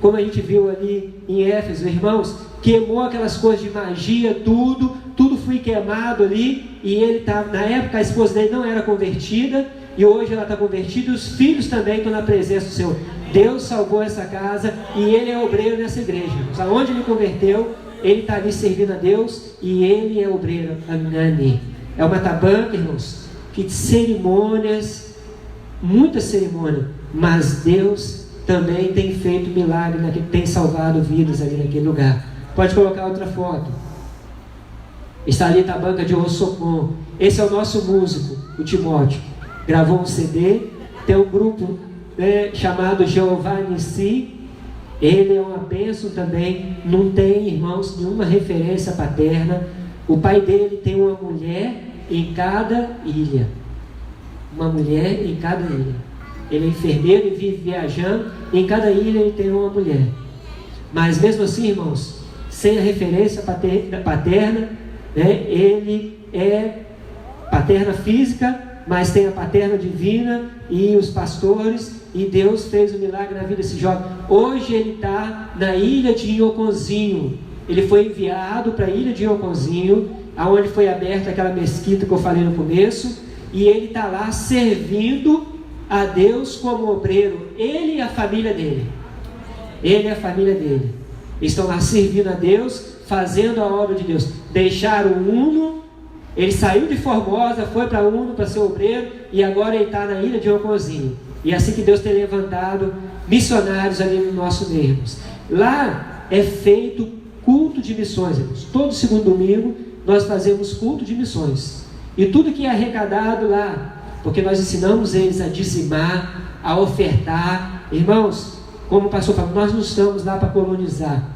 como a gente viu ali em Éfeso, irmãos, queimou aquelas coisas de magia, tudo foi queimado ali. E ele estava, na época a esposa dele não era convertida, e hoje ela está convertida, e os filhos também estão na presença do Senhor. Deus salvou essa casa, e ele é obreiro nessa igreja. Aonde ele converteu, ele está ali servindo a Deus, e ele é obreiro. Amém. É uma tabanca, irmãos, que cerimônias, muita cerimônia, mas Deus também tem feito milagre, tem salvado vidas ali naquele lugar. Pode colocar outra foto. Está ali a tabanca de Rossocon. Esse é o nosso músico, o Timóteo. Gravou um CD, tem um grupo chamado Jeová Nissi. Ele é uma bênção também. Não tem, irmãos, nenhuma referência paterna. O pai dele tem uma mulher em cada ilha. Uma mulher em cada ilha. Ele é enfermeiro e vive viajando. Em cada ilha ele tem uma mulher. Mas mesmo assim, irmãos, sem a referência paterna, ele é paterna física, mas tem a paterna divina e os pastores, e Deus fez um milagre na vida desse jovem. Hoje ele está na ilha de Inhoconzinho. Ele foi enviado para a ilha de Inhoconzinho, aonde foi aberta aquela mesquita que eu falei no começo, e ele está lá servindo a Deus como obreiro. Ele e a família dele. Ele e a família dele estão lá servindo a Deus, fazendo a obra de Deus. Deixaram o Uno, ele saiu de Formosa, foi para Uno para ser obreiro, e agora ele está na ilha de Inhoconzinho. E é assim que Deus tem levantado missionários ali no nosso meio, irmãos. Lá é feito culto de missões, irmãos. Todo segundo domingo nós fazemos culto de missões. E tudo que é arrecadado lá, porque nós ensinamos eles a dizimar, a ofertar. Irmãos, como o pastor falou, nós não estamos lá para colonizar.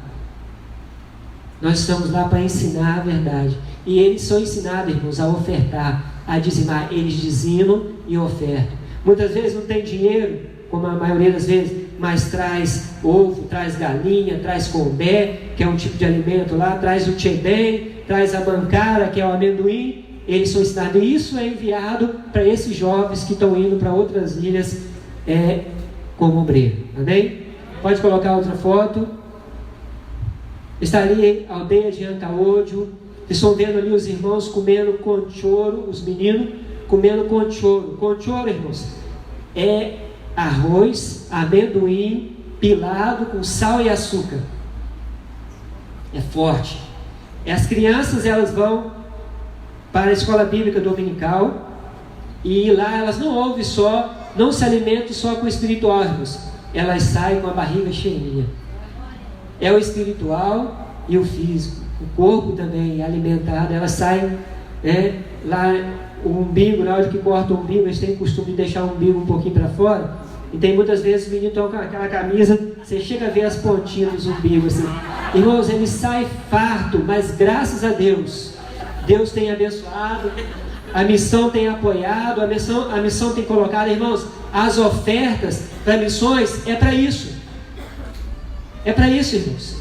Nós estamos lá para ensinar a verdade. E eles são ensinados, irmãos, a ofertar, a dizimar. Eles dizimam e ofertam. Muitas vezes não tem dinheiro, como a maioria das vezes, mas traz ovo, traz galinha, traz combé, que é um tipo de alimento lá, traz o tchebem, traz a mancara, que é o amendoim. Eles são ensinados, e isso é enviado para esses jovens que estão indo para outras ilhas como obreiro. Amém? Pode colocar outra foto. Está ali a aldeia de Ancaódio. Vocês estão vendo ali os irmãos comendo conchoro, os meninos comendo conchoro. Conchoro, irmãos, é arroz, amendoim, pilado com sal e açúcar. É forte. E as crianças, elas vão para a escola bíblica dominical, e lá elas não se alimentam só com o espiritual, irmãos. Elas saem com a barriga cheinha. É o espiritual e o físico. O corpo também é alimentado. Elas saem, lá o umbigo, na hora que corta o umbigo, eles têm o costume de deixar o umbigo um pouquinho para fora. E tem muitas vezes os meninos estão com aquela camisa, você chega a ver as pontinhas dos umbigos assim. Irmãos, ele sai farto, mas graças a Deus, Deus tem abençoado, a missão tem apoiado, a missão tem colocado, irmãos, as ofertas para missões é para isso. É para isso, irmãos.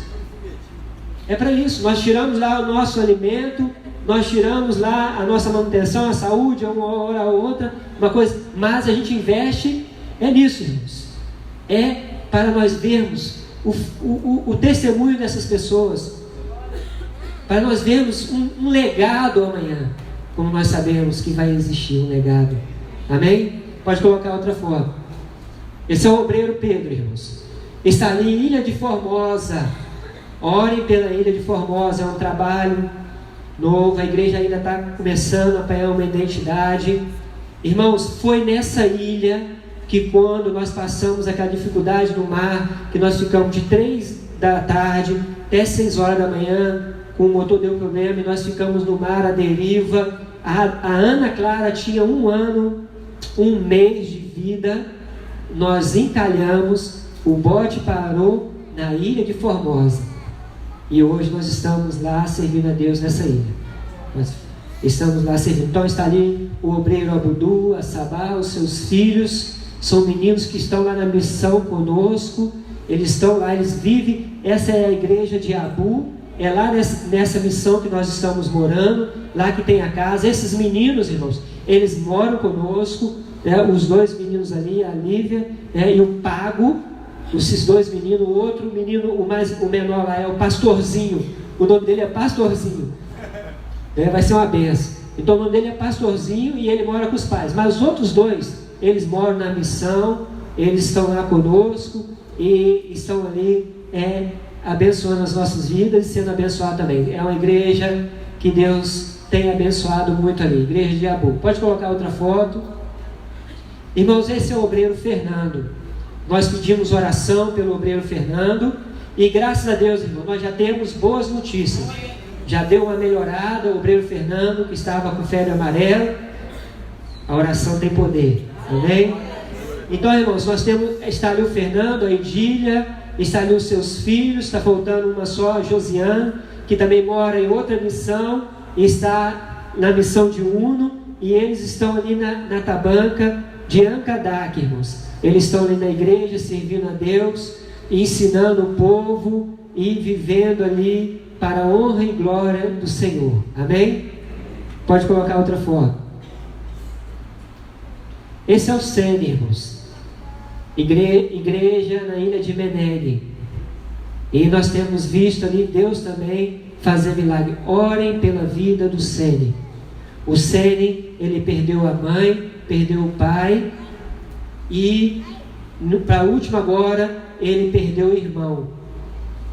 É para isso. Nós tiramos lá o nosso alimento, nós tiramos lá a nossa manutenção, a saúde, uma hora ou outra, uma coisa, mas a gente investe nisso, irmãos. É para nós vermos o testemunho dessas pessoas, para nós vermos um legado amanhã, como nós sabemos que vai existir um legado. Amém? Pode colocar outra foto. Esse é o obreiro Pedro, irmãos. Está ali em Ilha de Formosa. Orem pela Ilha de Formosa, é um trabalho novo, a igreja ainda está começando a pegar uma identidade. Irmãos, foi nessa ilha que quando nós passamos aquela dificuldade no mar, que nós ficamos de 3 da tarde até 6 horas da manhã, com o motor deu problema, e nós ficamos no mar à deriva. A Ana Clara tinha 1 ano, 1 mês de vida, nós encalhamos, o bote parou na Ilha de Formosa. E hoje nós estamos lá servindo a Deus nessa ilha. Nós estamos lá servindo. Então está ali o obreiro Abudu, a Sabá, os seus filhos. São meninos que estão lá na missão conosco. Eles estão lá, eles vivem. Essa é a igreja de Abu. É lá nessa missão que nós estamos morando. Lá que tem a casa. Esses meninos, irmãos, eles moram conosco. Os 2 meninos ali, a Lívia e o Pago. Esses 2 meninos, o outro menino, o menor lá é o Pastorzinho. O nome dele é Pastorzinho. Vai ser uma benção. Então o nome dele é Pastorzinho e ele mora com os pais. Mas os outros 2, eles moram na missão, eles estão lá conosco e estão ali abençoando as nossas vidas e sendo abençoados também. É uma igreja que Deus tem abençoado muito ali, igreja de Abu. Pode colocar outra foto. Irmãos, esse é o obreiro Fernando. Nós pedimos oração pelo obreiro Fernando e graças a Deus, irmão, nós já temos boas notícias. Já deu uma melhorada, o obreiro Fernando que estava com febre amarela. A oração tem poder, amém? Então, irmãos, nós temos, está ali o Fernando, a Edília, está ali os seus filhos, está faltando uma só, a Josiane, que também mora em outra missão, e está na missão de Uno, e eles estão ali na tabanca de Ancadak, irmãos. Eles estão ali na igreja, servindo a Deus, ensinando o povo e vivendo ali para a honra e glória do Senhor. Amém? Pode colocar outra foto. Esse é o Sene, irmãos. Igreja na ilha de Meneg. E nós temos visto ali Deus também fazer milagre. Orem pela vida do Sene. O Sene, ele perdeu a mãe, perdeu o pai. E para a última agora, ele perdeu o irmão.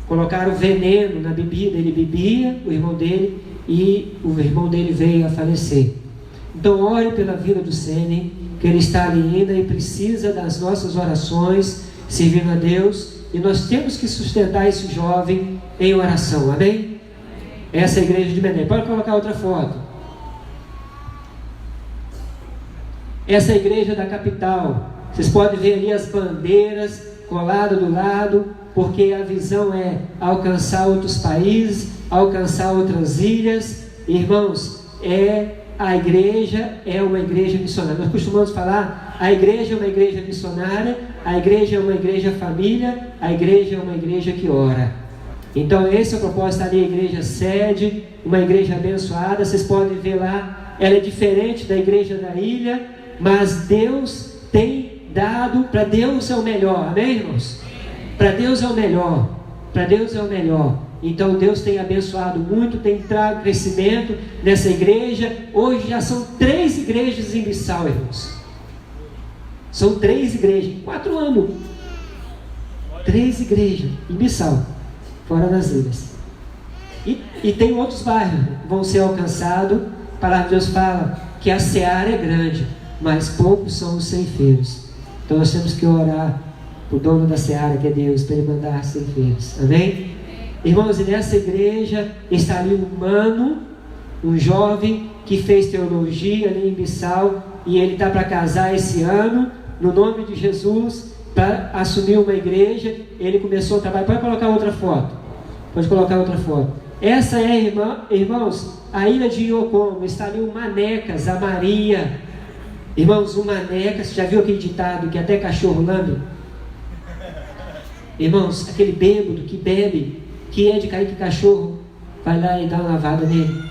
Colocaram veneno na bebida, ele bebia, o irmão dele, e o irmão dele veio a falecer. Então ore pela vida do Sene, que ele está ali ainda e precisa das nossas orações, servindo a Deus, e nós temos que sustentar esse jovem em oração, amém? Essa é a igreja de Menem. Pode colocar outra foto. Essa é a igreja da capital. Vocês podem ver ali as bandeiras coladas do lado, porque a visão é alcançar outros países, alcançar outras ilhas. Irmãos, a igreja é uma igreja missionária. Nós costumamos falar, a igreja é uma igreja missionária, a igreja é uma igreja família, a igreja é uma igreja que ora. Então esse é o propósito ali, a igreja sede, uma igreja abençoada. Vocês podem ver lá, ela é diferente da igreja da ilha, mas Deus tem dado, para Deus é o melhor, amém, irmãos? Para Deus é o melhor, para Deus é o melhor. Então Deus tem abençoado muito, tem trago crescimento nessa igreja. Hoje já são 3 igrejas em Bissau, irmãos. São 3 igrejas, em 4 anos. 3 igrejas em Bissau, fora das ilhas. E tem outros bairros que vão ser alcançados. A palavra de Deus fala que a seara é grande, mas poucos são os ceifeiros. Então nós temos que orar para o dono da seara, que é Deus, para ele mandar ceifeiros. Amém? Irmãos, e nessa igreja está ali um mano, um jovem que fez teologia ali em Bissau, e ele está para casar esse ano, no nome de Jesus, para assumir uma igreja. Ele começou a trabalhar. Pode colocar outra foto. Pode colocar outra foto. Essa é, irmãos, a ilha de Iocomo. Está ali o Manecas, a Maria. Irmãos, o Manecas, já viu aquele ditado que até cachorro lambe? Irmãos, aquele bêbado que bebe, que é de cair que cachorro, vai lá e dá uma lavada nele.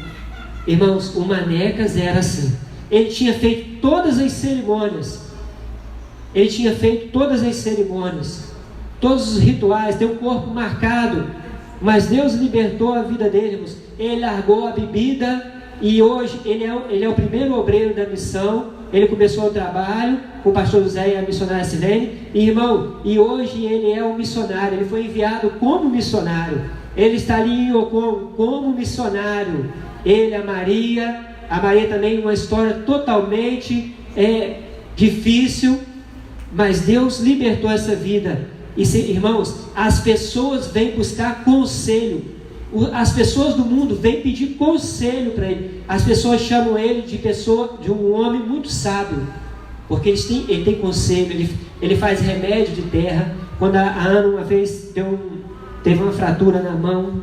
Irmãos, o Manecas era assim. Ele tinha feito todas as cerimônias. Todos os rituais, tem um corpo marcado. Mas Deus libertou a vida dele, irmãos. Ele largou a bebida e hoje ele é o primeiro obreiro da missão. Ele começou o trabalho com o pastor José e a missionária Silene, irmão, e hoje ele é um missionário. Ele foi enviado como missionário. Ele está ali em Yocom como missionário. Ele, a Maria também, uma história totalmente difícil, mas Deus libertou essa vida. E irmãos, as pessoas vêm buscar conselho. As pessoas do mundo vêm pedir conselho para ele. As pessoas chamam ele de um homem muito sábio, porque ele tem conselho. Ele faz remédio de terra. Quando a Ana uma vez teve uma fratura na mão,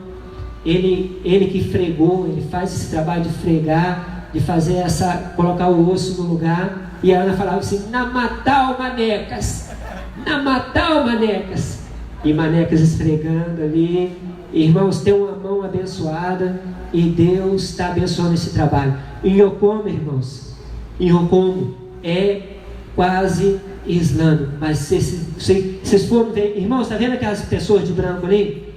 ele que fregou, ele faz esse trabalho de fregar, de fazer colocar o osso no lugar. E a Ana falava assim: na matal Manecas, e Manecas esfregando ali. Irmãos, tem uma mão abençoada e Deus está abençoando esse trabalho. Em Yocom, irmãos, é quase islâmico, mas vocês foram ver, irmãos, está vendo aquelas pessoas de branco ali?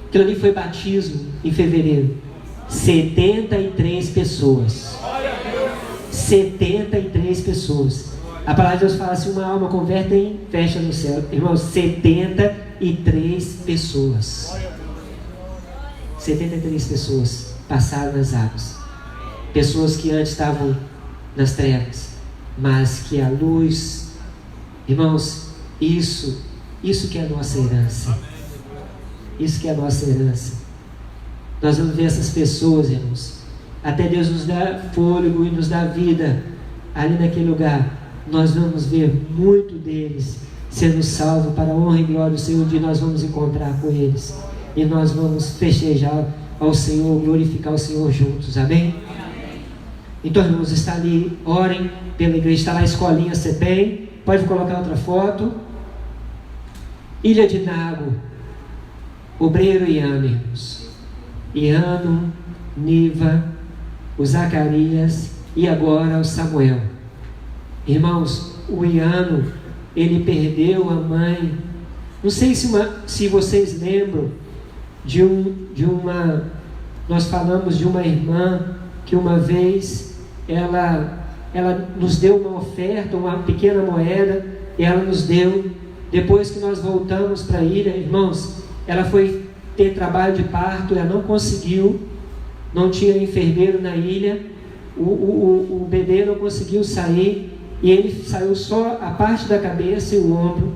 Aquilo ali foi batismo em fevereiro. 73 pessoas. 73 pessoas. A palavra de Deus fala assim: uma alma converte em festa no céu. Irmãos, 73 pessoas. 73 pessoas passaram nas águas. Pessoas que antes estavam nas trevas, mas que a luz, irmãos, isso que é a nossa herança. Isso que é a nossa herança. Nós vamos ver essas pessoas, irmãos, até Deus nos dá fôlego e nos dá vida ali naquele lugar. Nós vamos ver muito deles sendo salvos para a honra e glória do Senhor. Um dia nós vamos encontrar com eles e nós vamos festejar ao Senhor, glorificar o Senhor juntos, amém? Então, irmãos, está ali, orem pela igreja. Está lá a escolinha CEPEM, pode colocar outra foto. Ilha de Nago, obreiro Iano, irmãos. Iano, Niva, o Zacarias e agora o Samuel. Irmãos, o Iano, ele perdeu a mãe. Não sei se vocês lembram nós falamos de uma irmã que uma vez ela nos deu uma oferta, uma pequena moeda, e ela nos deu. Depois que nós voltamos para a ilha, irmãos, ela foi ter trabalho de parto, ela não conseguiu, não tinha enfermeiro na ilha, o bebê não conseguiu sair, e ele saiu só a parte da cabeça e o ombro.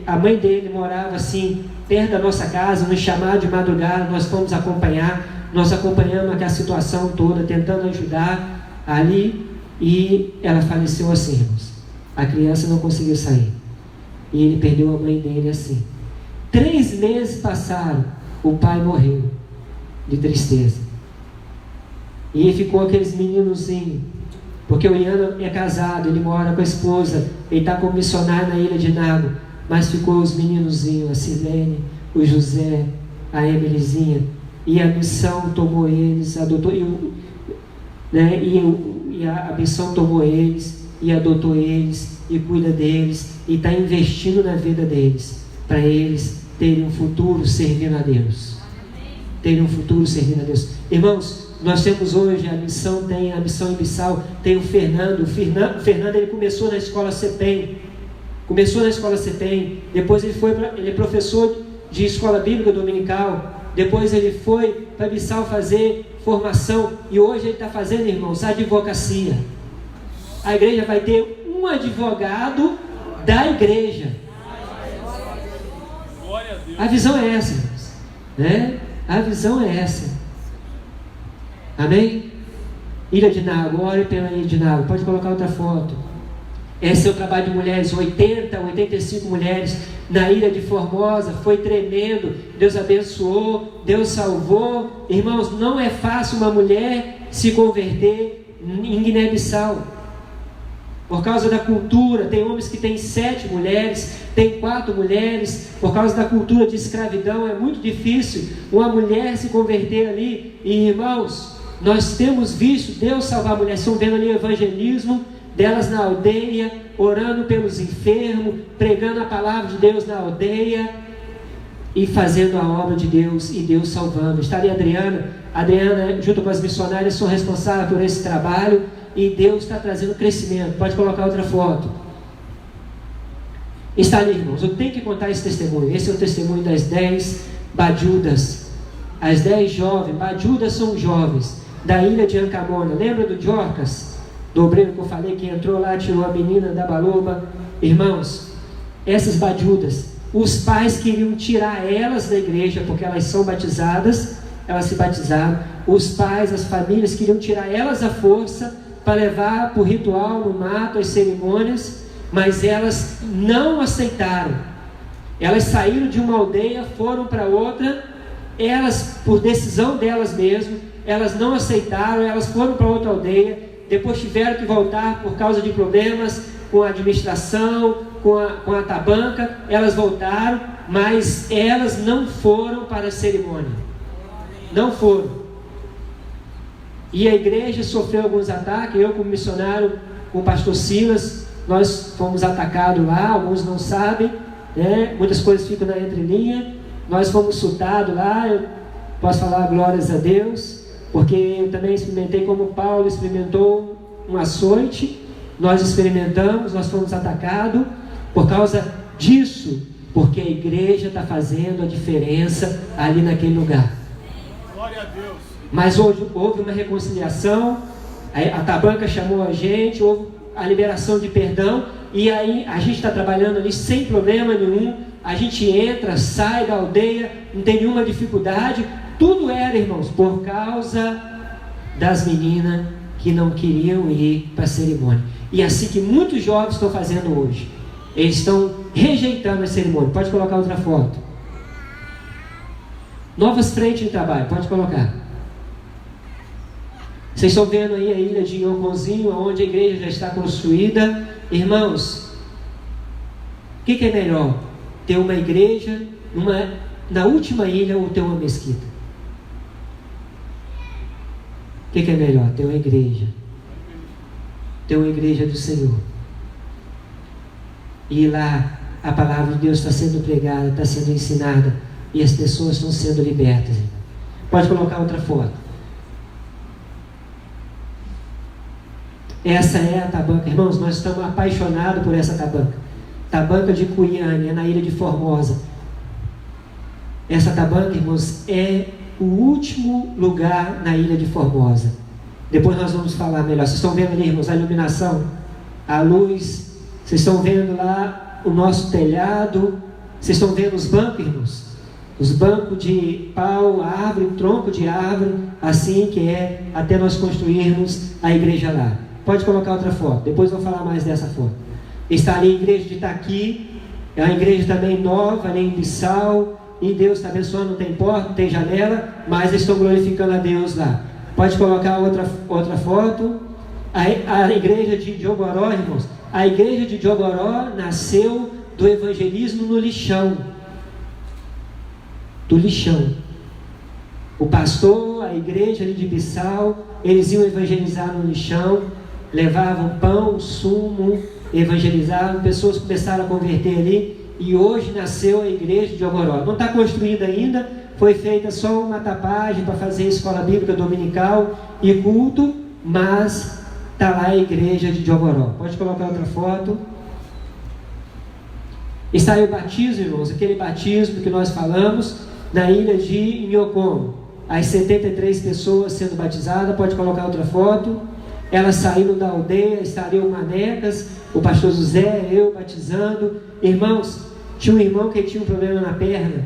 A mãe dele morava assim, perto da nossa casa, nos chamaram de madrugada, nós fomos acompanhar, nós acompanhamos aquela situação toda, tentando ajudar ali, e ela faleceu assim, irmãos. A criança não conseguiu sair, e ele perdeu a mãe dele assim. 3 meses passaram, o pai morreu de tristeza, e ficou aqueles meninozinhos, porque o Iano é casado, ele mora com a esposa, ele está como missionário na Ilha de Nago, mas ficou os meninozinhos, a Silene, o José, a Emilizinha, e a missão tomou eles, adotou, e a missão tomou eles, e adotou eles, e cuida deles, e está investindo na vida deles, para eles terem um futuro servindo a Deus. Terem um futuro servindo a Deus. Irmãos, nós temos hoje a missão em Bissau, tem o Fernando. O Fernando ele começou na escola CEPEM. Depois ele é professor de escola bíblica dominical. Depois ele foi para Bissau fazer formação. E hoje ele está fazendo, irmãos, advocacia. A igreja vai ter um advogado da igreja. A visão é essa, irmãos, né? A visão é essa. Amém? Ilha de Nago, ore pela Ilha de Nago. Pode colocar outra foto. Esse é o trabalho de mulheres, 85 mulheres na Ilha de Formosa. Foi tremendo. Deus abençoou, Deus salvou. Irmãos, não é fácil uma mulher se converter em Guiné-Bissau. por causa da cultura. Tem homens que têm 7 mulheres, tem 4 mulheres, por causa da cultura de escravidão. É muito difícil uma mulher se converter ali. E irmãos, nós temos visto Deus salvar mulheres. Estão vendo ali o evangelismo delas na aldeia, orando pelos enfermos, pregando a palavra de Deus na aldeia e fazendo a obra de Deus, e Deus salvando. Está ali a Adriana junto com as missionárias, são responsáveis por esse trabalho, e Deus está trazendo crescimento. Pode colocar outra foto. Está ali, irmãos, eu tenho que contar esse testemunho. Esse é o testemunho das 10 Badiudas. As 10 jovens, Badiudas são jovens, da ilha de Ancamona. Lembra do Dorcas, do obreiro que eu falei, que entrou lá, tirou a menina da baloba? Irmãos, essas Badiudas, os pais queriam tirar elas da igreja, porque elas são batizadas, elas se batizaram. Os pais, as famílias queriam tirar elas à força, para levar para o ritual, no mato, as cerimônias, mas elas não aceitaram. Elas saíram de uma aldeia, foram para outra, elas, por decisão delas mesmas, elas não aceitaram, elas foram para outra aldeia, depois tiveram que voltar por causa de problemas com a administração, com a tabanca. Elas voltaram, mas elas não foram para a cerimônia, não foram. E a igreja sofreu alguns ataques. Eu, como missionário, com o pastor Silas, nós fomos atacados lá. Alguns não sabem, né? Muitas coisas ficam na entrelinha. Nós fomos chutados lá. Eu posso falar glórias a Deus, porque eu também experimentei, como Paulo experimentou um açoite. Nós experimentamos, nós fomos atacados por causa disso, porque a igreja está fazendo a diferença ali naquele lugar. Glória a Deus. Mas houve uma reconciliação, a tabanca chamou a gente, houve a liberação de perdão, e aí a gente está trabalhando ali sem problema nenhum. A gente entra, sai da aldeia, não tem nenhuma dificuldade. Tudo era, irmãos, por causa das meninas que não queriam ir para a cerimônia. E assim que muitos jovens estão fazendo hoje, eles estão rejeitando a cerimônia. Pode colocar outra foto. Novas frentes de trabalho, pode colocar. Vocês estão vendo aí a ilha de Inhoconzinho, onde a igreja já está construída. Irmãos, o que é melhor? Ter uma igreja na última ilha, ou ter uma mesquita? O que é melhor? Ter uma igreja. Ter uma igreja do Senhor. E lá a palavra de Deus está sendo pregada, está sendo ensinada, e as pessoas estão sendo libertas. Pode colocar outra foto. Essa é a tabanca. Irmãos, nós estamos apaixonados por essa tabanca. Tabanca de Cuiane, é na ilha de Formosa. Essa tabanca, irmãos, é o último lugar na ilha de Formosa. Depois nós vamos falar melhor. Vocês estão vendo ali, irmãos, a iluminação, a luz. Vocês estão vendo lá o nosso telhado. Vocês estão vendo os bancos, irmãos? Os bancos de pau, árvore, tronco de árvore, assim que é até nós construirmos a igreja lá. Pode colocar outra foto, depois eu vou falar mais dessa foto. Está ali a igreja de Itaqui, é uma igreja também nova, ali em Bissau, e Deus está abençoando, não tem porta, não tem janela, mas eles estão glorificando a Deus lá. Pode colocar outra foto. A igreja de Diogoró, irmãos, a igreja de Diogoró nasceu do evangelismo no lixão. Do lixão. O pastor, a igreja ali de Bissau, eles iam evangelizar no lixão, levavam pão, sumo, evangelizavam, pessoas começaram a converter ali, e hoje nasceu a igreja de Diogoró. Não está construída ainda, foi feita só uma tapagem para fazer escola bíblica dominical e culto, mas está lá a igreja de Diogoró. Pode colocar outra foto. Está aí o batismo, irmãos, aquele batismo que nós falamos, na ilha de Inhocon. As 73 pessoas sendo batizadas. Pode colocar outra foto. Elas saíram da aldeia, estariam manecas, o pastor José, eu batizando. Irmãos, tinha um irmão que tinha um problema na perna,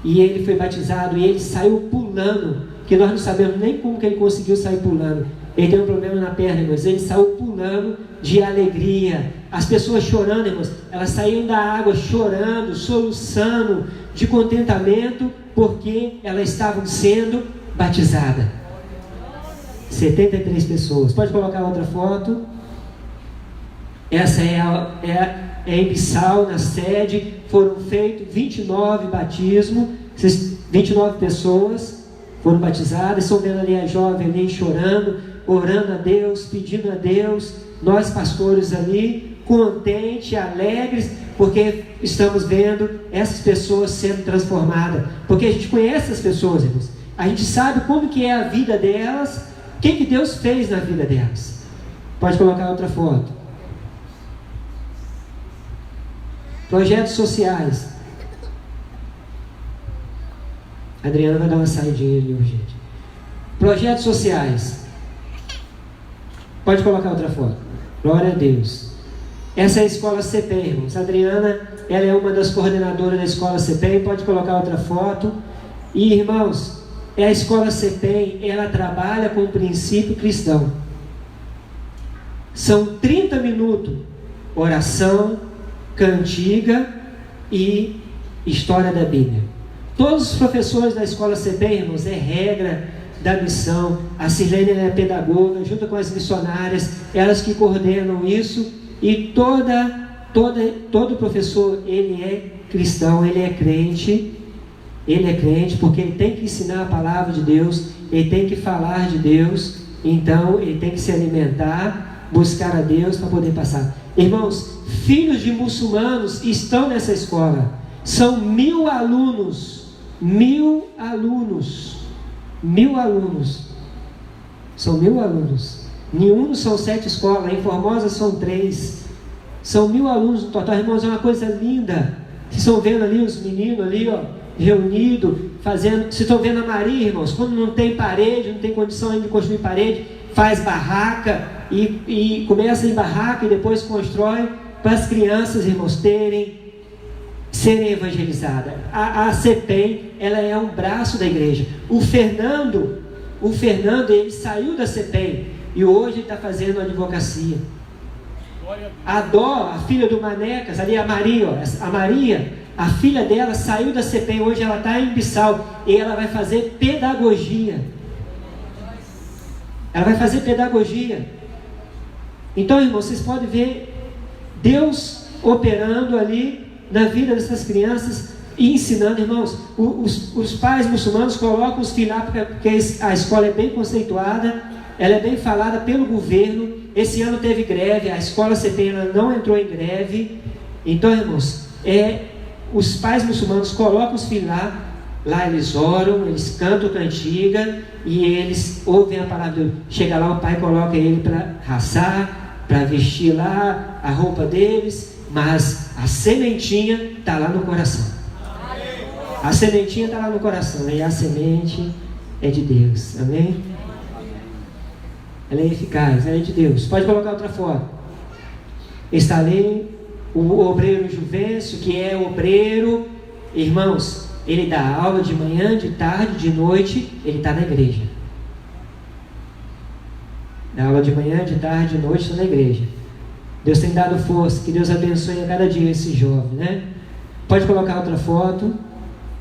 e ele foi batizado, e ele saiu pulando, que nós não sabemos nem como que ele conseguiu sair pulando. Ele tem um problema na perna, irmãos, ele saiu pulando de alegria. As pessoas chorando, irmãos, elas saíam da água chorando, soluçando, de contentamento, porque elas estavam sendo batizadas. 73 pessoas. Pode colocar outra foto. Essa é em Bissau, na sede. Foram feitos 29 batismos, 29 pessoas foram batizadas. Estão vendo ali a jovem ali chorando, orando a Deus, pedindo a Deus. Nós pastores ali, contentes, alegres, porque estamos vendo essas pessoas sendo transformadas. Porque a gente conhece as pessoas, irmãos. A gente sabe como que é a vida delas, o que Deus fez na vida delas. Pode colocar outra foto. Projetos sociais. A Adriana vai dar uma saidinha ali, gente. Projetos sociais. Pode colocar outra foto. Glória a Deus. Essa é a escola CPEM, irmãos. A Adriana, ela é uma das coordenadoras da escola CPEM. Pode colocar outra foto. E, irmãos, a escola CPEM, ela trabalha com o princípio cristão. São 30 minutos. Oração, cantiga e história da Bíblia. Todos os professores da escola CPEM, irmãos, é regra da missão. A Sirlene é pedagoga, junto com as missionárias, elas que coordenam isso. E todo professor, ele é cristão, ele é crente porque ele tem que ensinar a palavra de Deus, ele tem que falar de Deus, então ele tem que se alimentar, buscar a Deus para poder passar. Irmãos, filhos de muçulmanos estão nessa escola. São 1000 alunos. 1000 alunos. 1000 alunos. São 1000 alunos. Em Uno são 7 escolas. Em Formosa são 3. São 1000 alunos no total. Irmãos, é uma coisa linda. Vocês estão vendo ali os meninos ali, ó, reunidos, fazendo. Vocês estão vendo a Maria, irmãos, quando não tem parede, não tem condição ainda de construir parede, faz barraca e começa em barraca e depois constrói para as crianças, irmãos, serem evangelizadas. A CPEM, ela é um braço da igreja. O Fernando, ele saiu da CPEM e hoje está fazendo advocacia. A Dó, a filha do Manecas, ali a Maria, ó, a Maria, a filha dela saiu da CPEM, hoje ela está em Bissau e ela vai fazer pedagogia. Ela vai fazer pedagogia. Então, irmãos, vocês podem ver Deus operando ali na vida dessas crianças e ensinando, irmãos. Os pais muçulmanos colocam os filhos lá porque a escola é bem conceituada, ela é bem falada pelo governo. Esse ano teve greve, a escola CPEM não entrou em greve. Então, irmãos, os pais muçulmanos colocam os filhos lá eles oram, eles cantam cantiga e eles ouvem a palavra de Deus. Chega lá, o pai coloca ele para raçar, para vestir lá a roupa deles, mas a sementinha está lá no coração. A sementinha está lá no coração, e a semente é de Deus, amém? Ela é eficaz, ela é de Deus. Pode colocar outra foto. Está ali o obreiro Juvencio, que é obreiro, irmãos, ele dá aula de manhã, de tarde, de noite, ele está na igreja. Dá aula de manhã, de tarde, de noite, está na igreja. Deus tem dado força, que Deus abençoe a cada dia esse jovem, né? Pode colocar outra foto.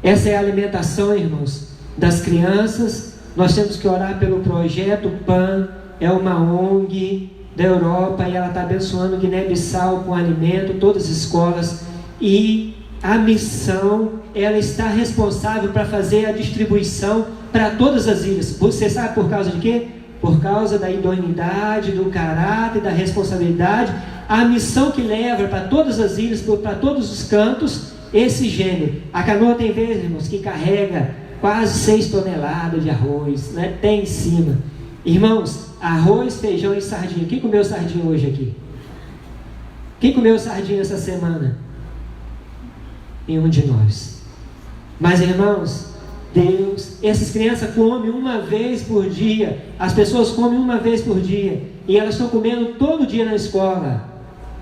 Essa é a alimentação, irmãos, das crianças. Nós temos que orar pelo projeto PAN, é uma ONG da Europa e ela está abençoando Guiné-Bissau com alimento, todas as escolas, e a missão, ela está responsável para fazer a distribuição para todas as ilhas. Você sabe por causa de quê? Por causa da idoneidade, do caráter, da responsabilidade. A missão que leva para todas as ilhas, para todos os cantos, esse gênero. A canoa tem vezes, irmãos, que carrega quase 6 toneladas de arroz, né? Tem em cima. Irmãos, arroz, feijão e sardinha. Quem comeu sardinha hoje aqui? Quem comeu sardinha essa semana? Nenhum de nós. Mas, irmãos, Deus, essas crianças comem uma vez por dia. As pessoas comem uma vez por dia. E elas estão comendo todo dia na escola.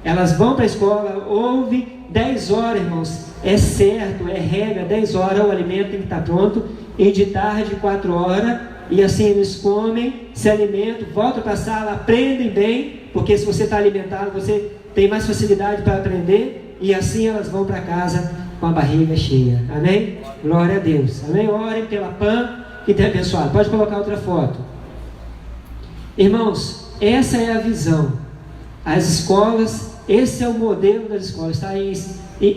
Elas vão para a escola, ouvem 10 horas, irmãos. É certo, é regra, 10 horas o alimento tem que estar pronto. E de tarde, 4 horas. E assim eles comem, se alimentam, voltam para a sala, aprendem bem. Porque se você está alimentado, você tem mais facilidade para aprender. E assim elas vão para casa com a barriga cheia. Amém? Glória a Deus. Amém? Orem pela PAN que tem abençoado. Pode colocar outra foto. Irmãos, essa é a visão. As escolas, esse é o modelo das escolas. Está em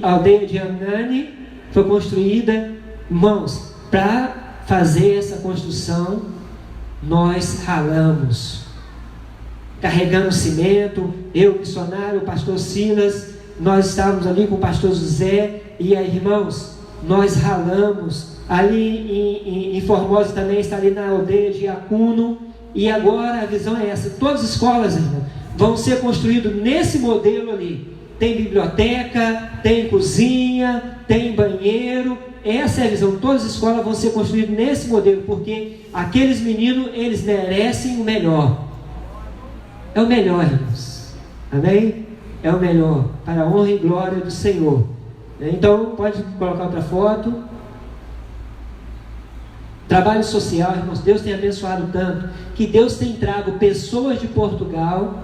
a aldeia de Anani, foi construída, irmãos, para fazer essa construção, nós ralamos, carregamos cimento, eu, missionário, o pastor Silas, nós estávamos ali com o pastor José, e aí, irmãos, nós ralamos. Ali em Formosa também, está ali na aldeia de Iacuno, e agora a visão é essa: todas as escolas, irmão, vão ser construídas nesse modelo ali. Tem biblioteca, tem cozinha, tem banheiro. Essa é a visão. Todas as escolas vão ser construídas nesse modelo, porque aqueles meninos, eles merecem o melhor. É o melhor, irmãos. Amém? É o melhor, para a honra e glória do Senhor. Então, pode colocar outra foto. Trabalho social, irmãos, Deus tem abençoado tanto, que Deus tem trago pessoas de Portugal,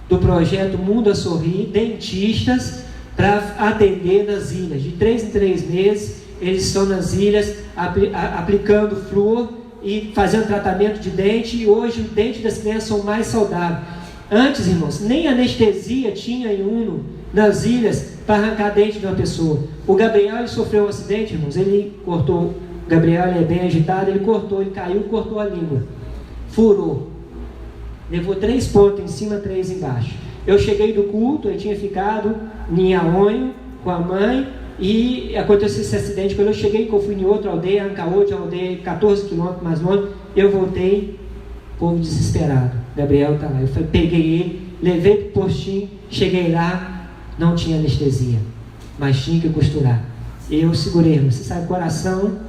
do projeto Mundo a Sorrir, dentistas, para atender nas ilhas. De 3 em 3 meses, eles estão nas ilhas, aplicando flúor e fazendo tratamento de dente, e hoje os dentes das crianças são mais saudáveis. Antes, irmãos, nem anestesia tinha em Uno, nas ilhas, para arrancar dente de uma pessoa. O Gabriel, ele sofreu um acidente, irmãos, ele cortou, o Gabriel, ele é bem agitado, ele caiu, cortou a língua, furou, levou 3 pontos em cima, 3 embaixo. Eu cheguei do culto, eu tinha ficado em Aonho com a mãe, e aconteceu esse acidente. Quando eu cheguei, que eu fui em outra aldeia, Ancaúde, aldeia 14 quilômetros mais longe, eu voltei, povo desesperado. Gabriel está lá. Eu peguei ele, levei para o postinho, cheguei lá, não tinha anestesia, mas tinha que costurar. Eu segurei, você sabe, coração,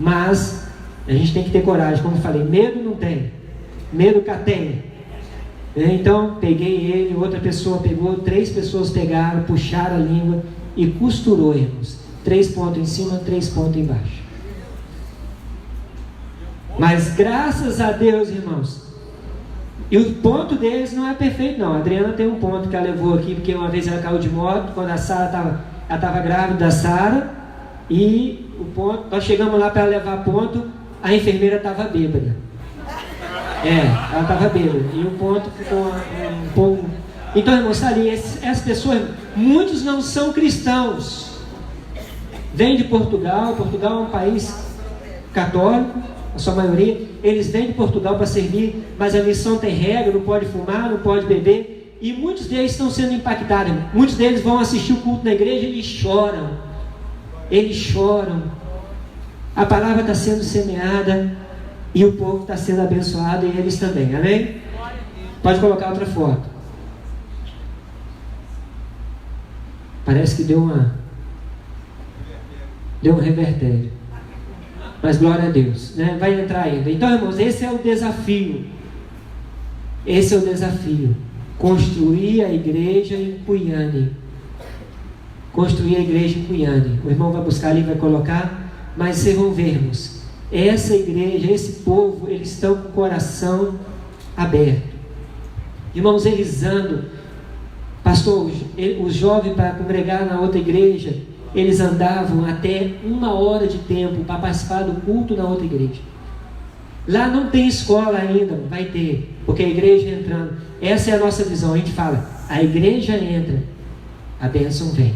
mas a gente tem que ter coragem. Como eu falei, medo não tem, medo cá tem. Então peguei ele, outra pessoa pegou, 3 pessoas pegaram, puxaram a língua e costurou, irmãos. 3 pontos em cima, 3 pontos embaixo. Mas graças a Deus, irmãos, e o ponto deles não é perfeito não. A Adriana tem um ponto que ela levou aqui, porque uma vez ela caiu de moto, quando a Sara estava grávida da Sara, e o ponto, nós chegamos lá para levar ponto, a enfermeira estava bêbada. Ela estava bêbada, e o ponto ficou um pouco. Então, irmãos, está ali, essas pessoas, muitos não são cristãos, vêm de Portugal. Portugal é um país católico, a sua maioria, eles vêm de Portugal para servir, mas a missão tem regra, não pode fumar, não pode beber, e muitos deles estão sendo impactados. Muitos deles vão assistir o culto na igreja e eles choram, a palavra está sendo semeada, e o povo está sendo abençoado, e eles também, amém? Pode colocar outra foto. Parece que deu um revertério, mas glória a Deus, né? Vai entrar ainda. Então, irmãos, esse é o desafio, construir a igreja em Cuiane, o irmão vai buscar ali, vai colocar, mas vocês vão ver, irmãos, essa igreja, esse povo, eles estão com o coração aberto, irmãos, eles andam, pastor, os jovens para congregar na outra igreja, eles andavam até 1 hora de tempo para participar do culto na outra igreja. Lá não tem escola ainda, vai ter, porque a igreja entrando, essa é a nossa visão. A gente fala, a igreja entra, a bênção vem.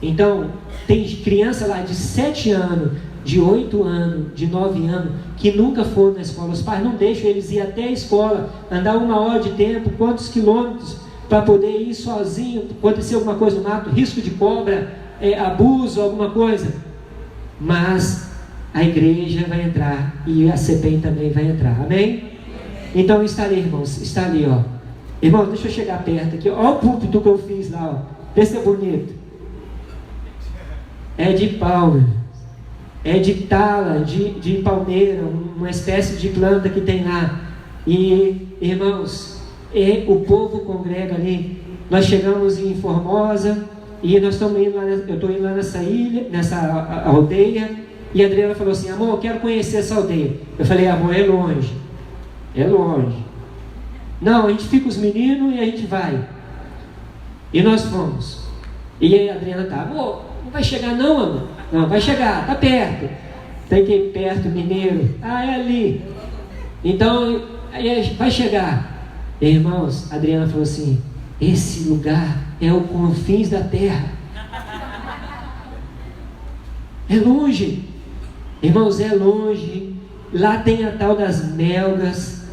Então, tem criança lá de 7 anos, de 8 anos, de 9 anos, que nunca foram na escola. Os pais não deixam eles ir até a escola, andar 1 hora de tempo, quantos quilômetros, para poder ir sozinho, acontecer alguma coisa no mato, risco de cobra, abuso, alguma coisa. Mas a igreja vai entrar, e a CPEM também vai entrar, amém? Então está ali, irmãos, está ali, ó. Irmãos, deixa eu chegar perto aqui, ó, o púlpito que eu fiz lá, ó. Vê se é bonito. É de palma, é de tala, de palmeira, uma espécie de planta que tem lá. E, irmãos, o povo congrega ali. Nós chegamos em Formosa, e nós estamos indo lá, eu estou indo lá nessa ilha, nessa aldeia, e a Adriana falou assim, amor, eu quero conhecer essa aldeia. Eu falei, amor, é longe. Não, a gente fica os meninos e a gente vai. E nós fomos. E aí a Adriana tá, amor, não vai chegar não, amor? Não, vai chegar, tá perto. Tem que ir perto, mineiro. Ah, é ali. Então, aí vai chegar. E, irmãos, a Adriana falou assim, Esse lugar é o confins da terra. É longe. Irmãos, é longe. Lá tem a tal das melgas,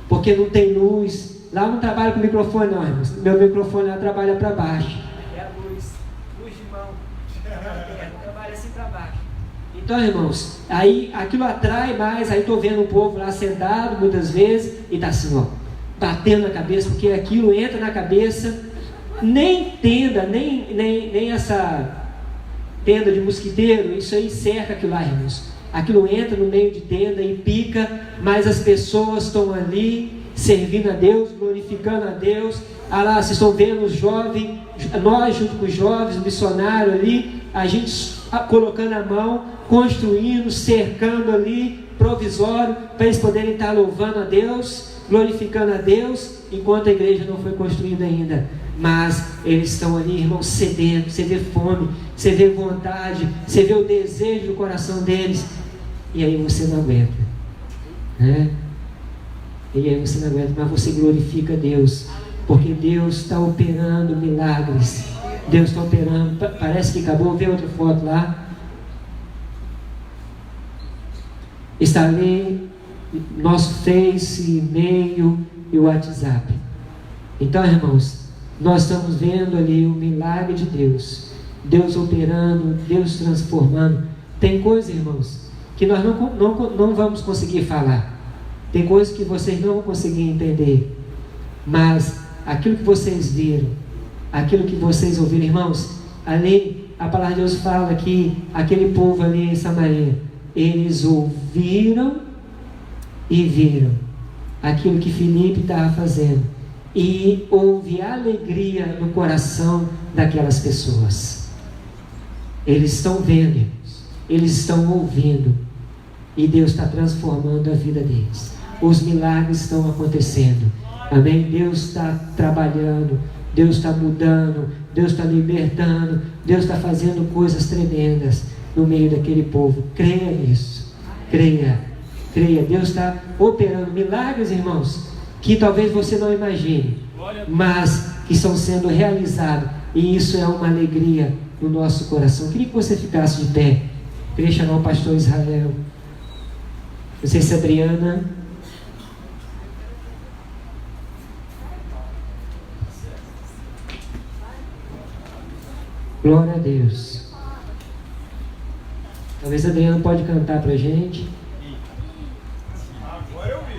porque não tem luz. Lá eu não trabalho com microfone não, irmãos. Meu microfone lá trabalha para baixo. É a luz de mão. Trabalha assim para baixo. Então, irmãos, aí aquilo atrai mais. Aí estou vendo o povo lá sentado muitas vezes e está assim, ó, batendo na cabeça, porque aquilo entra na cabeça. Nem tenda, nem essa tenda de mosquiteiro, isso aí cerca aquilo lá, irmãos. Aquilo entra no meio de tenda e pica, mas as pessoas estão ali servindo a Deus, glorificando a Deus. Ah lá, vocês estão vendo os jovens, nós junto com os jovens, o missionário ali, a gente colocando a mão, construindo, cercando ali, provisório, para eles poderem estar louvando a Deus, glorificando a Deus, enquanto a igreja não foi construída ainda. Mas eles estão ali, irmãos, sedendo. Você vê fome, você vê vontade, você vê o desejo do coração deles, e aí você não aguenta, né? E aí você não aguenta, mas você glorifica a Deus, porque Deus está operando milagres. Deus está operando. Parece que acabou. Vê outra foto lá. Está ali nosso Face, e-mail e o WhatsApp. Então, irmãos, nós estamos vendo ali o milagre de Deus. Deus operando, Deus transformando. Tem coisas, irmãos, que nós não vamos conseguir falar. Tem coisas que vocês não vão conseguir entender. Mas aquilo que vocês viram, aquilo que vocês ouviram, irmãos, ali a palavra de Deus fala que aquele povo ali em Samaria, eles ouviram e viram aquilo que Filipe estava fazendo. E houve alegria no coração daquelas pessoas. Eles estão vendo, irmãos, eles estão ouvindo, e Deus está transformando a vida deles. Os milagres estão acontecendo. Amém? Deus está trabalhando, Deus está mudando, Deus está libertando, Deus está fazendo coisas tremendas no meio daquele povo. Creia nisso, creia. Deus está operando milagres, irmãos, que talvez você não imagine, mas que estão sendo realizados, e isso é uma alegria no nosso coração. Eu queria que você ficasse de pé. Eu queria chamar o pastor Israel. Não sei se a Adriana. Glória a Deus. Talvez a Adriana pode cantar para a gente. Agora eu vi.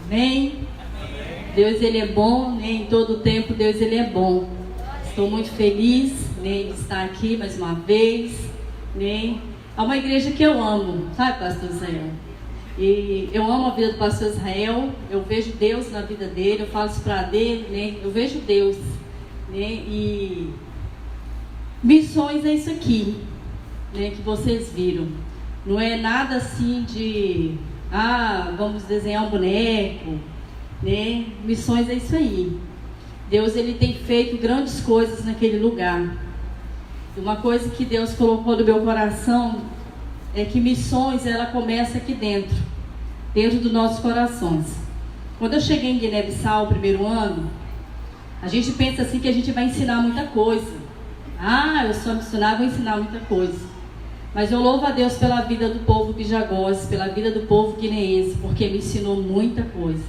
Amém? Deus, Ele é bom, né? Em todo tempo Deus, Ele é bom. Estou muito feliz, né, de estar aqui mais uma vez, né? É uma igreja que eu amo, sabe, pastor Israel? E eu amo a vida do pastor Israel, eu vejo Deus na vida dele, eu falo isso para dele, né? Eu vejo Deus, né? E missões é isso aqui, né, que vocês viram. Não é nada assim de, vamos desenhar um boneco, né? Missões é isso aí. Deus, Ele tem feito grandes coisas naquele lugar. E uma coisa que Deus colocou no meu coração é que missões, ela começa aqui dentro dos nossos corações. Quando eu cheguei em Guiné-Bissau, o primeiro ano, a gente pensa assim que a gente vai ensinar muita coisa. Eu sou missionária, vou ensinar muita coisa. Mas eu louvo a Deus pela vida do povo bijagós, pela vida do povo guineense, porque me ensinou muita coisa.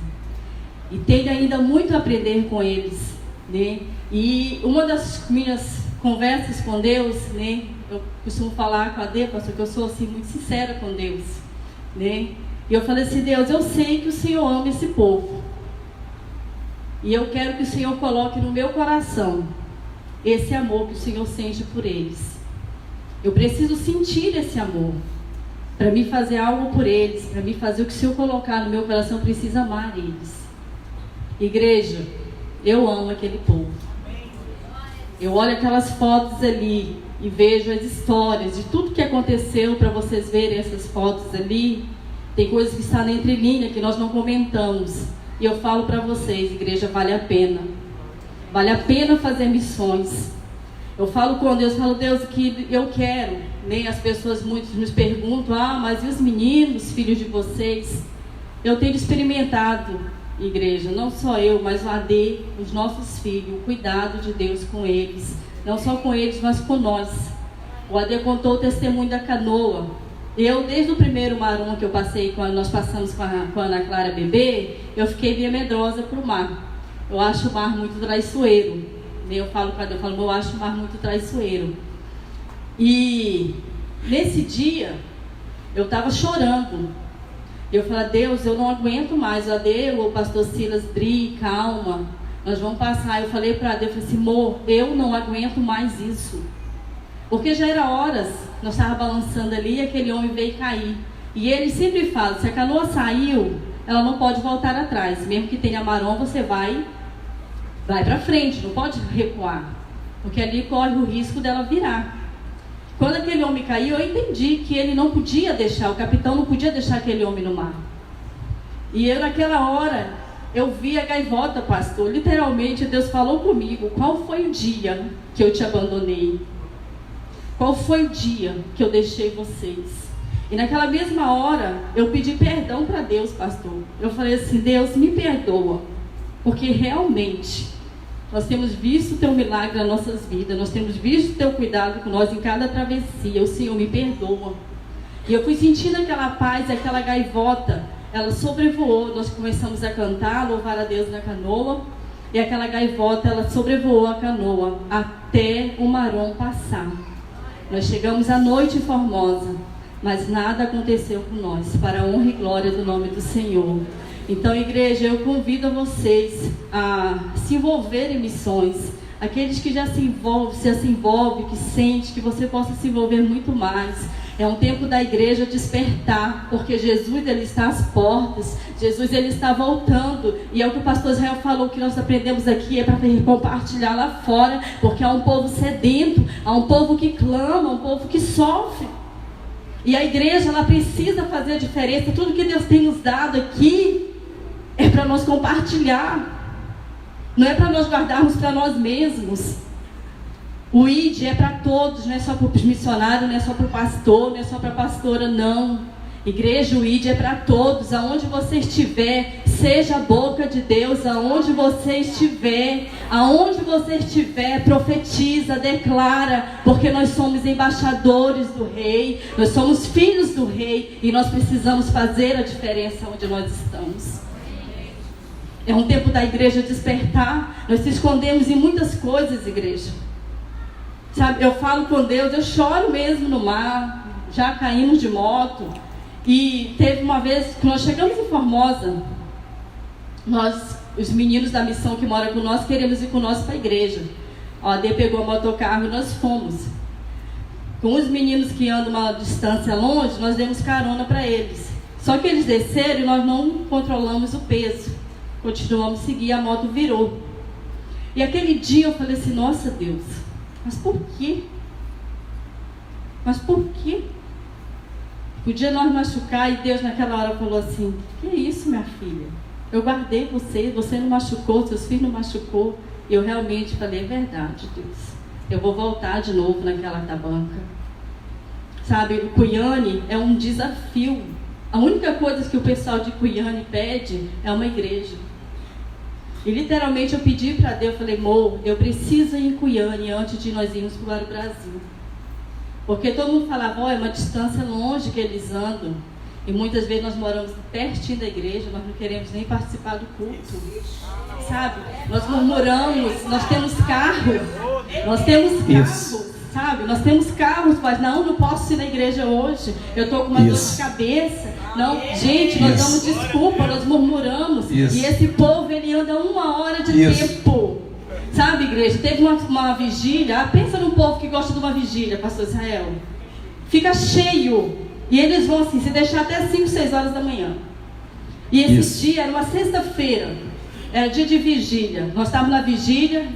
E tenho ainda muito a aprender com eles, né? E uma das minhas conversas com Deus, né? Eu costumo falar com a Deus, pastor, que eu sou assim muito sincera com Deus, né? E eu falei assim: Deus, eu sei que o Senhor ama esse povo, e eu quero que o Senhor coloque no meu coração esse amor que o Senhor sente por eles. Eu preciso sentir esse amor para me fazer algo por eles, para me fazer o que o Senhor colocar no meu coração. Precisa amar eles. Igreja, eu amo aquele povo. Eu olho aquelas fotos ali e vejo as histórias de tudo que aconteceu, para vocês verem essas fotos ali. Tem coisas que estão na entrelinha que nós não comentamos. E eu falo para vocês, igreja, vale a pena. Vale a pena fazer missões. Eu falo com Deus, falo, Deus, que eu quero. Nem as pessoas muitos nos perguntam, mas e os meninos, filhos de vocês? Eu tenho experimentado, igreja, não só eu, mas o AD, os nossos filhos, o cuidado de Deus com eles. Não só com eles, mas com nós. O AD contou o testemunho da canoa. Eu, desde o primeiro marum que eu passei, quando nós passamos com a Ana Clara bebê, eu fiquei bem medrosa para o mar. Eu acho o mar muito traiçoeiro. Eu falo para Deus, eu acho o mar muito traiçoeiro. E nesse dia, eu estava chorando. Eu falei, Deus, eu não aguento mais. O pastor Silas, Dri, calma, nós vamos passar. Eu falei para Deus, eu falei assim, amor, eu não aguento mais isso. Porque já era horas, nós estávamos balançando ali e aquele homem veio cair. E ele sempre fala, se a canoa saiu, ela não pode voltar atrás. Mesmo que tenha marrom, você vai para frente, não pode recuar. Porque ali corre o risco dela virar. Quando aquele homem caiu, eu entendi que ele não podia deixar, o capitão não podia deixar aquele homem no mar. E eu naquela hora, eu vi a gaivota, pastor. Literalmente, Deus falou comigo, qual foi o dia que eu te abandonei? Qual foi o dia que eu deixei vocês? E naquela mesma hora, eu pedi perdão para Deus, pastor. Eu falei assim, Deus, me perdoa. Porque realmente, nós temos visto o teu milagre nas nossas vidas. Nós temos visto o teu cuidado com nós em cada travessia. O Senhor me perdoa. E eu fui sentindo aquela paz, aquela gaivota. Ela sobrevoou. Nós começamos a cantar, louvar a Deus na canoa. E aquela gaivota, ela sobrevoou a canoa até o marrom passar. Nós chegamos à noite em Formosa, mas nada aconteceu com nós, para a honra e glória do nome do Senhor. Então, igreja, eu convido a vocês a se envolver em missões. Aqueles que já se envolvem, que sente, que você possa se envolver muito mais. É um tempo da igreja despertar, porque Jesus, ele está às portas. Jesus, ele está voltando. E é o que o pastor Israel falou, que nós aprendemos aqui, é para compartilhar lá fora, porque há um povo sedento, há um povo que clama, um povo que sofre. E a igreja, ela precisa fazer a diferença. Tudo que Deus tem nos dado aqui é para nós compartilhar. Não é para nós guardarmos para nós mesmos. O ID é para todos, não é só para os missionários, não é só para o pastor, não é só para a pastora, não. Igreja, o ID é para todos. Aonde você estiver, seja a boca de Deus. Aonde você estiver, profetiza, declara, porque nós somos embaixadores do Rei, nós somos filhos do Rei e nós precisamos fazer a diferença onde nós estamos. É um tempo da igreja despertar. Nós se escondemos em muitas coisas, igreja. Sabe, eu falo com Deus, eu choro mesmo no mar, já caímos de moto. E teve uma vez que nós chegamos em Formosa, nós, os meninos da missão que moram com nós, queremos ir com nós para a igreja. A AD pegou a motocarro e nós fomos. Com os meninos que andam uma distância longe, nós demos carona para eles. Só que eles desceram e nós não controlamos o peso. Continuamos a seguir, a moto virou. E aquele dia eu falei assim, nossa Deus, mas por quê? Mas por quê? Podia nós machucar e Deus naquela hora falou assim, que isso, minha filha? Eu guardei você não machucou, seus filhos não machucou. E eu realmente falei, é verdade, Deus. Eu vou voltar de novo naquela tabanca. Sabe, o Cuiane é um desafio. A única coisa que o pessoal de Cuiane pede é uma igreja. E literalmente eu pedi para Deus, eu falei, amor, eu preciso ir em Cuiane antes de nós irmos para o Brasil. Porque todo mundo falava, é uma distância longe que eles andam. E muitas vezes nós moramos pertinho da igreja, nós não queremos nem participar do culto. Sabe? Nós murmuramos, nós temos carro. Sabe? Nós temos carros, mas não posso ir na igreja hoje. Eu estou com uma dor de cabeça. Não, gente, nós damos desculpa, nós murmuramos. E esse povo, ele anda 1 hora de tempo. Sabe, igreja? Teve uma vigília. Pensa num povo que gosta de uma vigília, pastor Israel. Fica cheio. E eles vão assim, se deixar até 5, 6 horas da manhã. E esse dia era uma sexta-feira. Era dia de vigília. Nós estávamos na vigília.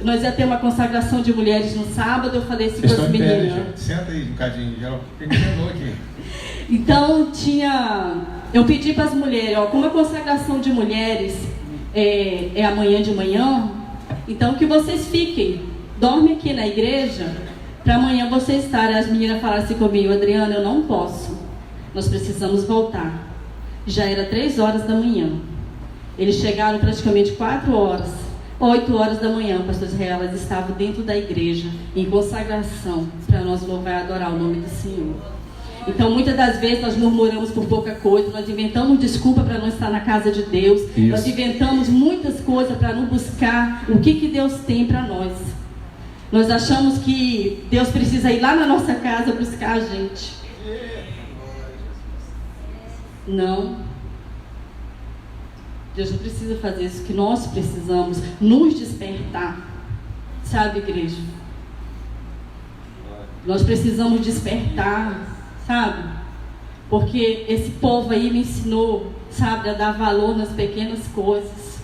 Nós ia ter uma consagração de mulheres no sábado. Eu falei assim com as meninas. Senta aí um bocadinho, já terminou aqui. Então eu pedi para as mulheres, como a consagração de mulheres é amanhã de manhã, então que vocês fiquem dorme aqui na igreja, para amanhã você estar. As meninas falaram assim comigo: Adriana, eu não posso, nós precisamos voltar. Já era 3 horas da manhã. Eles chegaram praticamente 4 horas, 8 horas da manhã, pastor Israel, elas estavam dentro da igreja, em consagração, para nós louvar e adorar o nome do Senhor. Então, muitas das vezes nós murmuramos por pouca coisa, nós inventamos desculpa para não estar na casa de Deus, Isso. Nós inventamos muitas coisas para não buscar o que Deus tem para nós. Nós achamos que Deus precisa ir lá na nossa casa buscar a gente. Não. Deus não precisa fazer isso, que nós precisamos nos despertar. Sabe, igreja? Nós precisamos despertar, sabe? Porque esse povo aí me ensinou, sabe, a dar valor nas pequenas coisas.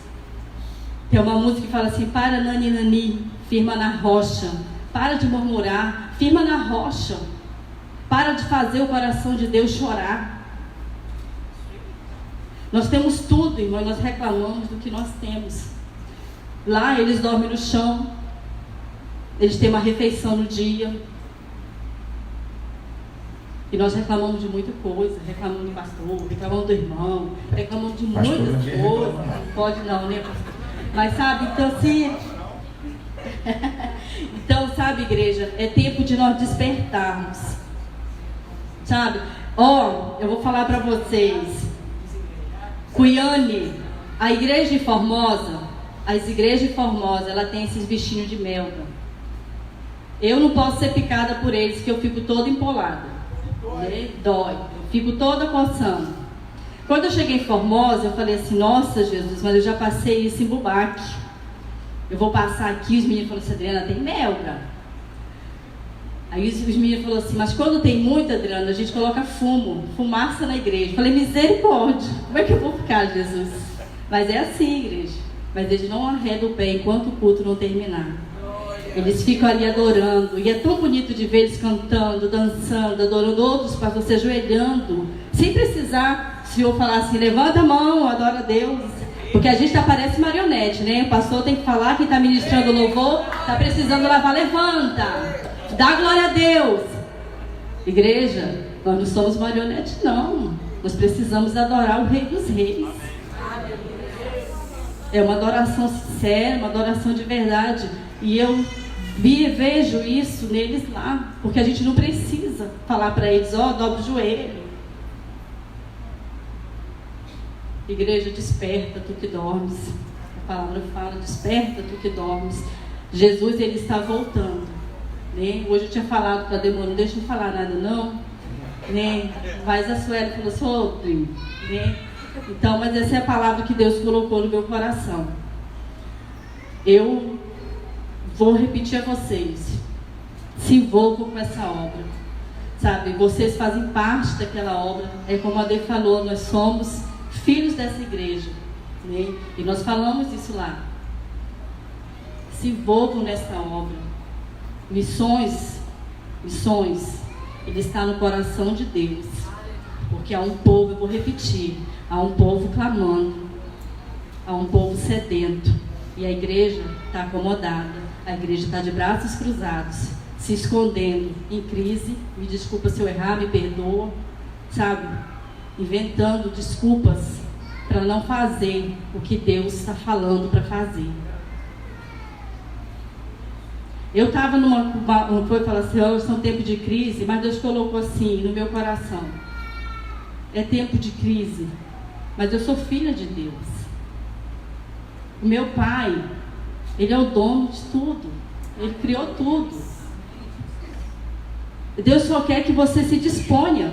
Tem uma música que fala assim: para nani nani, firma na rocha. Para de murmurar, firma na rocha. Para de fazer o coração de Deus chorar. Nós temos tudo, irmão, e nós reclamamos do que nós temos. Lá eles dormem no chão, eles têm uma refeição no dia. E nós reclamamos de muita coisa, reclamamos do pastor, reclamamos do irmão, reclamamos de muitas coisas. Não pode não, né, pastor? Mas sabe, então assim... Então, sabe, igreja, é tempo de nós despertarmos. Sabe? Eu vou falar para vocês. Cuiane, a igreja de Formosa, as igrejas de Formosa, ela tem esses bichinhos de melga. Eu não posso ser picada por eles, que eu fico toda empolada. Dói. Eu fico toda coçando. Quando eu cheguei em Formosa, eu falei assim: nossa, Jesus, mas eu já passei isso em Bubaque. Eu vou passar aqui. Os meninos falaram assim: Adriana, tem melga. Aí os meninos falaram assim: mas quando tem muita, Adriana, a gente coloca fumaça na igreja. Eu falei: misericórdia, como é que eu vou ficar, Jesus? Mas é assim, igreja. Mas eles não arredam o pé enquanto o culto não terminar. Eles ficam ali adorando. E é tão bonito de ver eles cantando, dançando, adorando outros, para você ajoelhando, sem precisar, se eu falar assim: levanta a mão, adora a Deus. Porque a gente parece marionete, né? O pastor tem que falar, quem está ministrando louvor, está precisando lavar, levanta. Dá glória a Deus. Igreja, nós não somos marionetes, não. Nós precisamos adorar o Rei dos Reis. É uma adoração sincera, uma adoração de verdade. E eu vejo isso neles lá. Porque a gente não precisa falar para eles: dobra o joelho. Igreja, desperta tu que dormes. A palavra fala: desperta tu que dormes. Jesus, ele está voltando. Né? Hoje eu tinha falado para a demônio: não deixa eu falar nada não, né? Mas a Sueli falou: sobre, né? Então, mas essa é a palavra que Deus colocou no meu coração. Eu vou repetir a vocês: se envolvam com essa obra, sabe? Vocês fazem parte daquela obra. É como a Adê falou, nós somos filhos dessa igreja, né? E nós falamos isso lá. Se envolvam nessa obra. Missões, ele está no coração de Deus. Porque há um povo, eu vou repetir, há um povo clamando, há um povo sedento. E a igreja está acomodada, a igreja está de braços cruzados, se escondendo, em crise. Me desculpa se eu errar, me perdoa, sabe? Inventando desculpas para não fazer o que Deus está falando para fazer. Eu estava foi falar assim: hoje são tempos de crise, mas Deus colocou assim no meu coração: é tempo de crise, mas eu sou filha de Deus. O meu pai, ele é o dono de tudo, ele criou tudo. Deus só quer que você se disponha,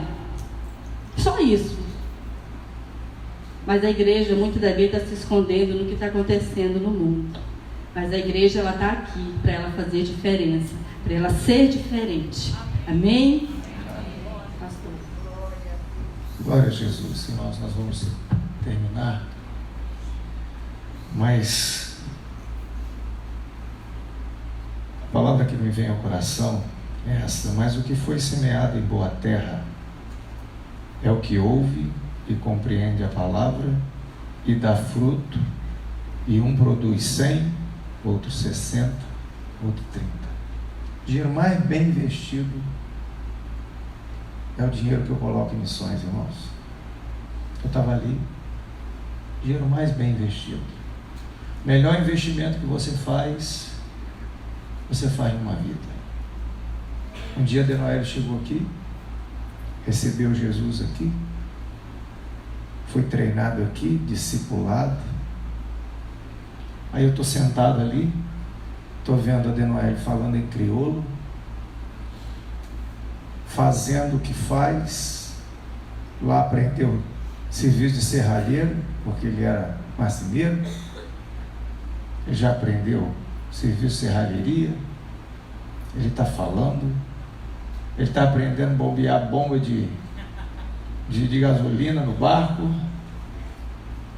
só isso. Mas a igreja, muitas das vezes, está se escondendo no que está acontecendo no mundo. Mas a igreja, ela está aqui para ela fazer diferença, para ela ser diferente. Amém? Pastor. Glória a Jesus. Irmãos, nós vamos terminar. Mas a palavra que me vem ao coração é essa: mas o que foi semeado em boa terra é o que ouve e compreende a palavra e dá fruto, e um produz 100, outro 60 outro 30. O dinheiro mais bem investido é o dinheiro que eu coloco em missões, irmãos. Eu estava ali, dinheiro mais bem investido. Melhor investimento que você faz numa vida. Um dia Adenoélio chegou aqui, recebeu Jesus aqui, foi treinado aqui, discipulado. Aí eu estou sentado ali, estou vendo Adenoélio falando em crioulo, fazendo o que faz. Lá aprendeu serviço de serralheiro, porque ele era marceneiro. Ele já aprendeu serviço de serralheria. Ele está falando. Ele está aprendendo a bombear bomba de gasolina no barco.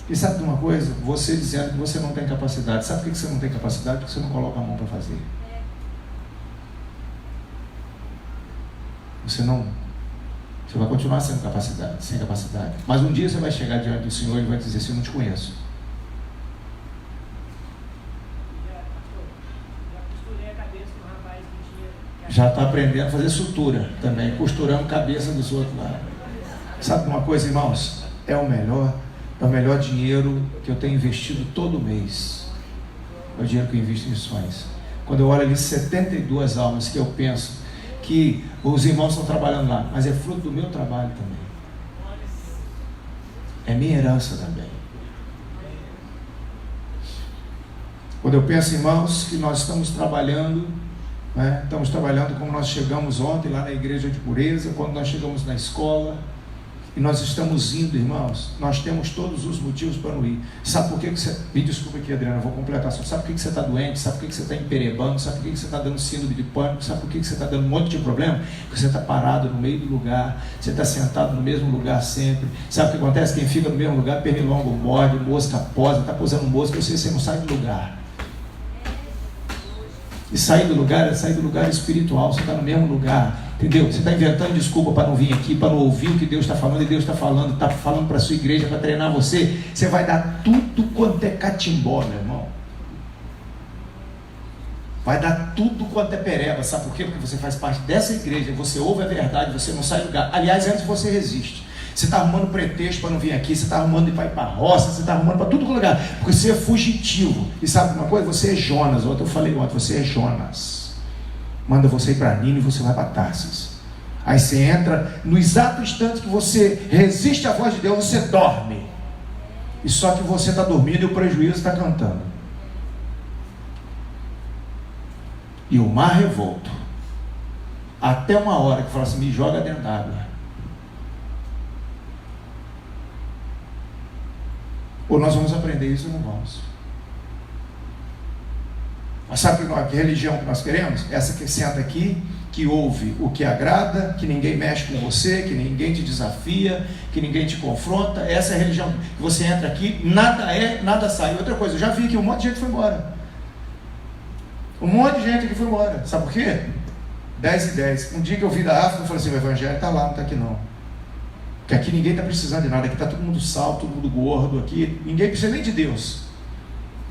E sabe de uma coisa? Você dizendo que você não tem capacidade. Sabe por que você não tem capacidade? Porque você não coloca a mão para fazer. Você vai continuar sem capacidade. Mas um dia você vai chegar diante do Senhor e ele vai dizer assim: eu não te conheço. Já está aprendendo a fazer sutura também, costurando cabeça dos outros lá. Sabe uma coisa, irmãos? É o melhor dinheiro que eu tenho investido todo mês. É o dinheiro que eu invisto em missões. Quando eu olho ali 72 almas que eu penso que os irmãos estão trabalhando lá, mas é fruto do meu trabalho também. É minha herança também. Quando eu penso, irmãos, que nós estamos trabalhando, né? Estamos trabalhando como nós chegamos ontem lá na igreja de Pureza, quando nós chegamos na escola, e nós estamos indo, irmãos, nós temos todos os motivos para não ir. Sabe por que você... Me desculpa aqui, Adriana, eu vou completar. Sabe por que você está doente? Sabe por que você está emperebando? Sabe por que você está dando síndrome de pânico? Sabe por que você está dando um monte de problema? Porque você está parado no meio do lugar, você está sentado no mesmo lugar sempre. Sabe o que acontece? Quem fica no mesmo lugar, pernilongo morde, mosca posa, está posando mosca, você não sai do lugar. E sair do lugar é sair do lugar espiritual. Você está no mesmo lugar, entendeu? Você está inventando desculpa para não vir aqui, para não ouvir o que Deus está falando. E Deus está falando para a sua igreja, para treinar você. Você vai dar tudo quanto é catimbó, meu irmão. Vai dar tudo quanto é pereba. Sabe por quê? Porque você faz parte dessa igreja, você ouve a verdade, você não sai do lugar. Aliás, antes você resiste. Você está arrumando pretexto para não vir aqui, você está arrumando para ir para a roça, você está arrumando para tudo que é lugar, porque você é fugitivo. E sabe uma coisa? Você é Jonas. Ontem eu falei ontem, você é Jonas. Manda você ir para Nínive e você vai para Tarsis. Aí você entra, no exato instante que você resiste à voz de Deus, você dorme. E só que você está dormindo e o prejuízo está cantando. E o mar revolto, até uma hora que fala assim: me joga dentro d'água. Ou nós vamos aprender isso ou não vamos? Mas sabe que religião que nós queremos? Essa que senta aqui, que ouve o que agrada, que ninguém mexe com você, que ninguém te desafia, que ninguém te confronta. Essa é a religião que você entra aqui, nada é, nada sai. Outra coisa, eu já vi que um monte de gente foi embora. Um monte de gente aqui foi embora. Sabe por quê? 10 e 10. Um dia que eu vim da África, eu falei assim: o evangelho está lá, não está aqui não. Porque aqui ninguém está precisando de nada, aqui está todo mundo salvo, todo mundo gordo, aqui ninguém precisa nem de Deus.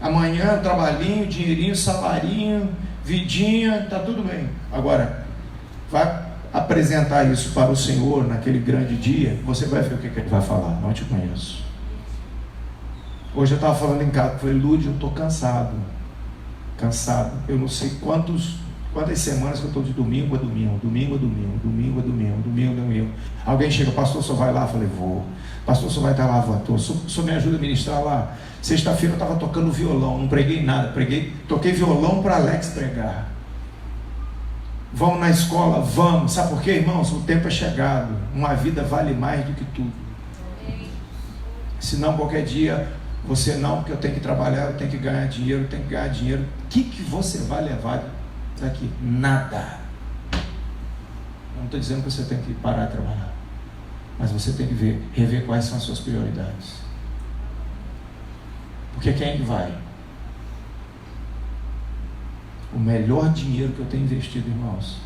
Amanhã, trabalhinho, dinheirinho, salarinho, vidinha, está tudo bem. Agora, vai apresentar isso para o Senhor naquele grande dia, você vai ver o que ele vai falar. Não te conheço. Hoje eu estava falando em casa, falei: Lúdio, eu estou cansado. Eu não sei quantas semanas que eu estou de domingo a domingo. Alguém chega: pastor, só vai lá? Eu falei: vou. Pastor, só vai estar lá? Vou. Só me ajuda a ministrar lá. Sexta-feira eu estava tocando violão, não preguei nada, toquei violão para Alex pregar. Vamos na escola? Vamos. Sabe por quê, irmãos? O tempo é chegado. Uma vida vale mais do que tudo. Senão qualquer dia você não, porque eu tenho que trabalhar, eu tenho que ganhar dinheiro, O que você vai levar daqui? Nada. Eu não estou dizendo que você tem que parar de trabalhar, mas você tem que rever quais são as suas prioridades. Porque quem vai? O melhor dinheiro que eu tenho investido, irmãos,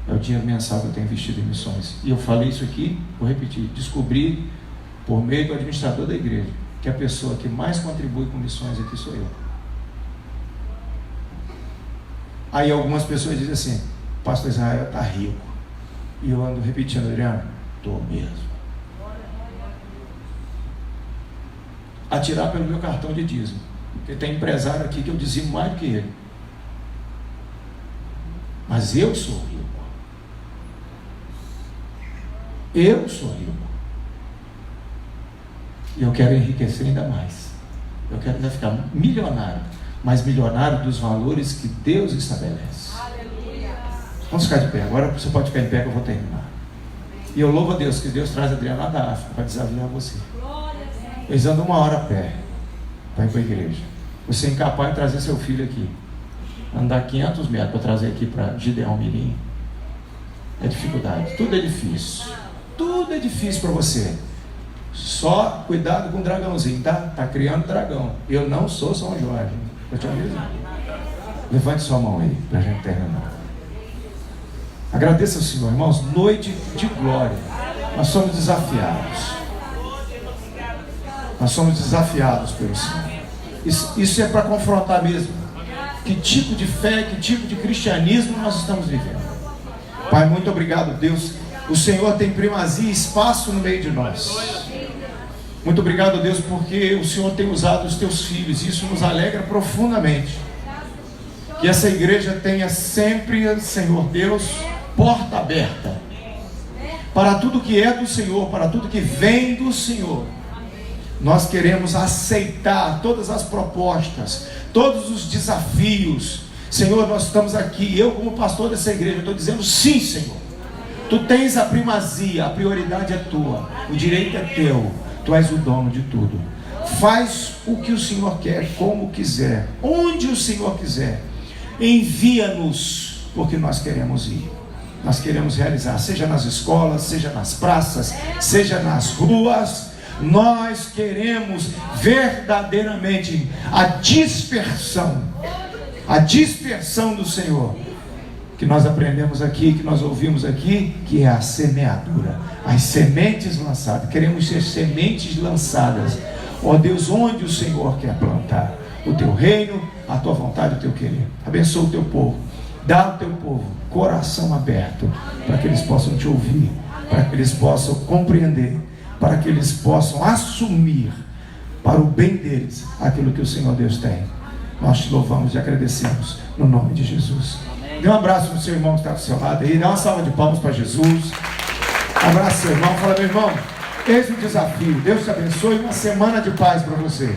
é o dinheiro mensal que eu tenho investido em missões. E eu falei isso aqui, vou repetir: descobri por meio do administrador da igreja que a pessoa que mais contribui com missões aqui sou eu. Aí algumas pessoas dizem assim: pastor Israel está rico. E eu ando repetindo: Adriano, estou mesmo. Atirar pelo meu cartão de dízimo, porque tem empresário aqui que eu dizimo mais do que ele. Mas eu sou rico. Eu sou rico. E eu quero enriquecer ainda mais. Eu quero ainda ficar milionário, mas milionário dos valores que Deus estabelece. Aleluia. Vamos ficar de pé. Agora você pode ficar de pé que eu vou terminar. E eu louvo a Deus que Deus traz Adriano lá da África para desafiar você. Eles andam 1 hora a pé para ir para a igreja. Você é incapaz de trazer seu filho aqui. Andar 500 metros para trazer aqui para Gideão Mirim. É dificuldade. Tudo é difícil. Tudo é difícil para você. Só cuidado com o dragãozinho, tá? Tá criando dragão. Eu não sou São Jorge. Eu te aviso. Levante sua mão aí para a gente terminar. Agradeça ao Senhor, irmãos. Noite de glória. Nós somos desafiados. Nós somos desafiados pelo Senhor. Isso é para confrontar mesmo. Que tipo de fé, que tipo de cristianismo nós estamos vivendo. Pai, muito obrigado, Deus. O Senhor tem primazia e espaço no meio de nós. Muito obrigado, Deus, porque o Senhor tem usado os teus filhos. Isso nos alegra profundamente. Que essa igreja tenha sempre, Senhor Deus, porta aberta para tudo que é do Senhor, para tudo que vem do Senhor. Nós queremos aceitar todas as propostas, todos os desafios. Senhor, nós estamos aqui, eu como pastor dessa igreja, estou dizendo sim, Senhor. Tu tens a primazia, a prioridade é tua, o direito é teu, tu és o dono de tudo. Faz o que o Senhor quer, como quiser, onde o Senhor quiser. Envia-nos, porque nós queremos ir. Nós queremos realizar, seja nas escolas, seja nas praças, seja nas ruas. Nós queremos verdadeiramente a dispersão do Senhor, que nós aprendemos aqui, que nós ouvimos aqui, que é a semeadura, as sementes lançadas. Queremos ser sementes lançadas, ó Deus, onde o Senhor quer plantar o teu reino, a tua vontade, o teu querer. Abençoa o teu povo, dá ao teu povo coração aberto, para que eles possam te ouvir, para que eles possam compreender, para que eles possam assumir para o bem deles aquilo que o Senhor Deus tem. Nós te louvamos e agradecemos no nome de Jesus. Dê um abraço no seu irmão que está do seu lado aí, dá uma salva de palmas para Jesus. Abraça seu irmão, fala: meu irmão, eis o desafio, Deus te abençoe, uma semana de paz para você.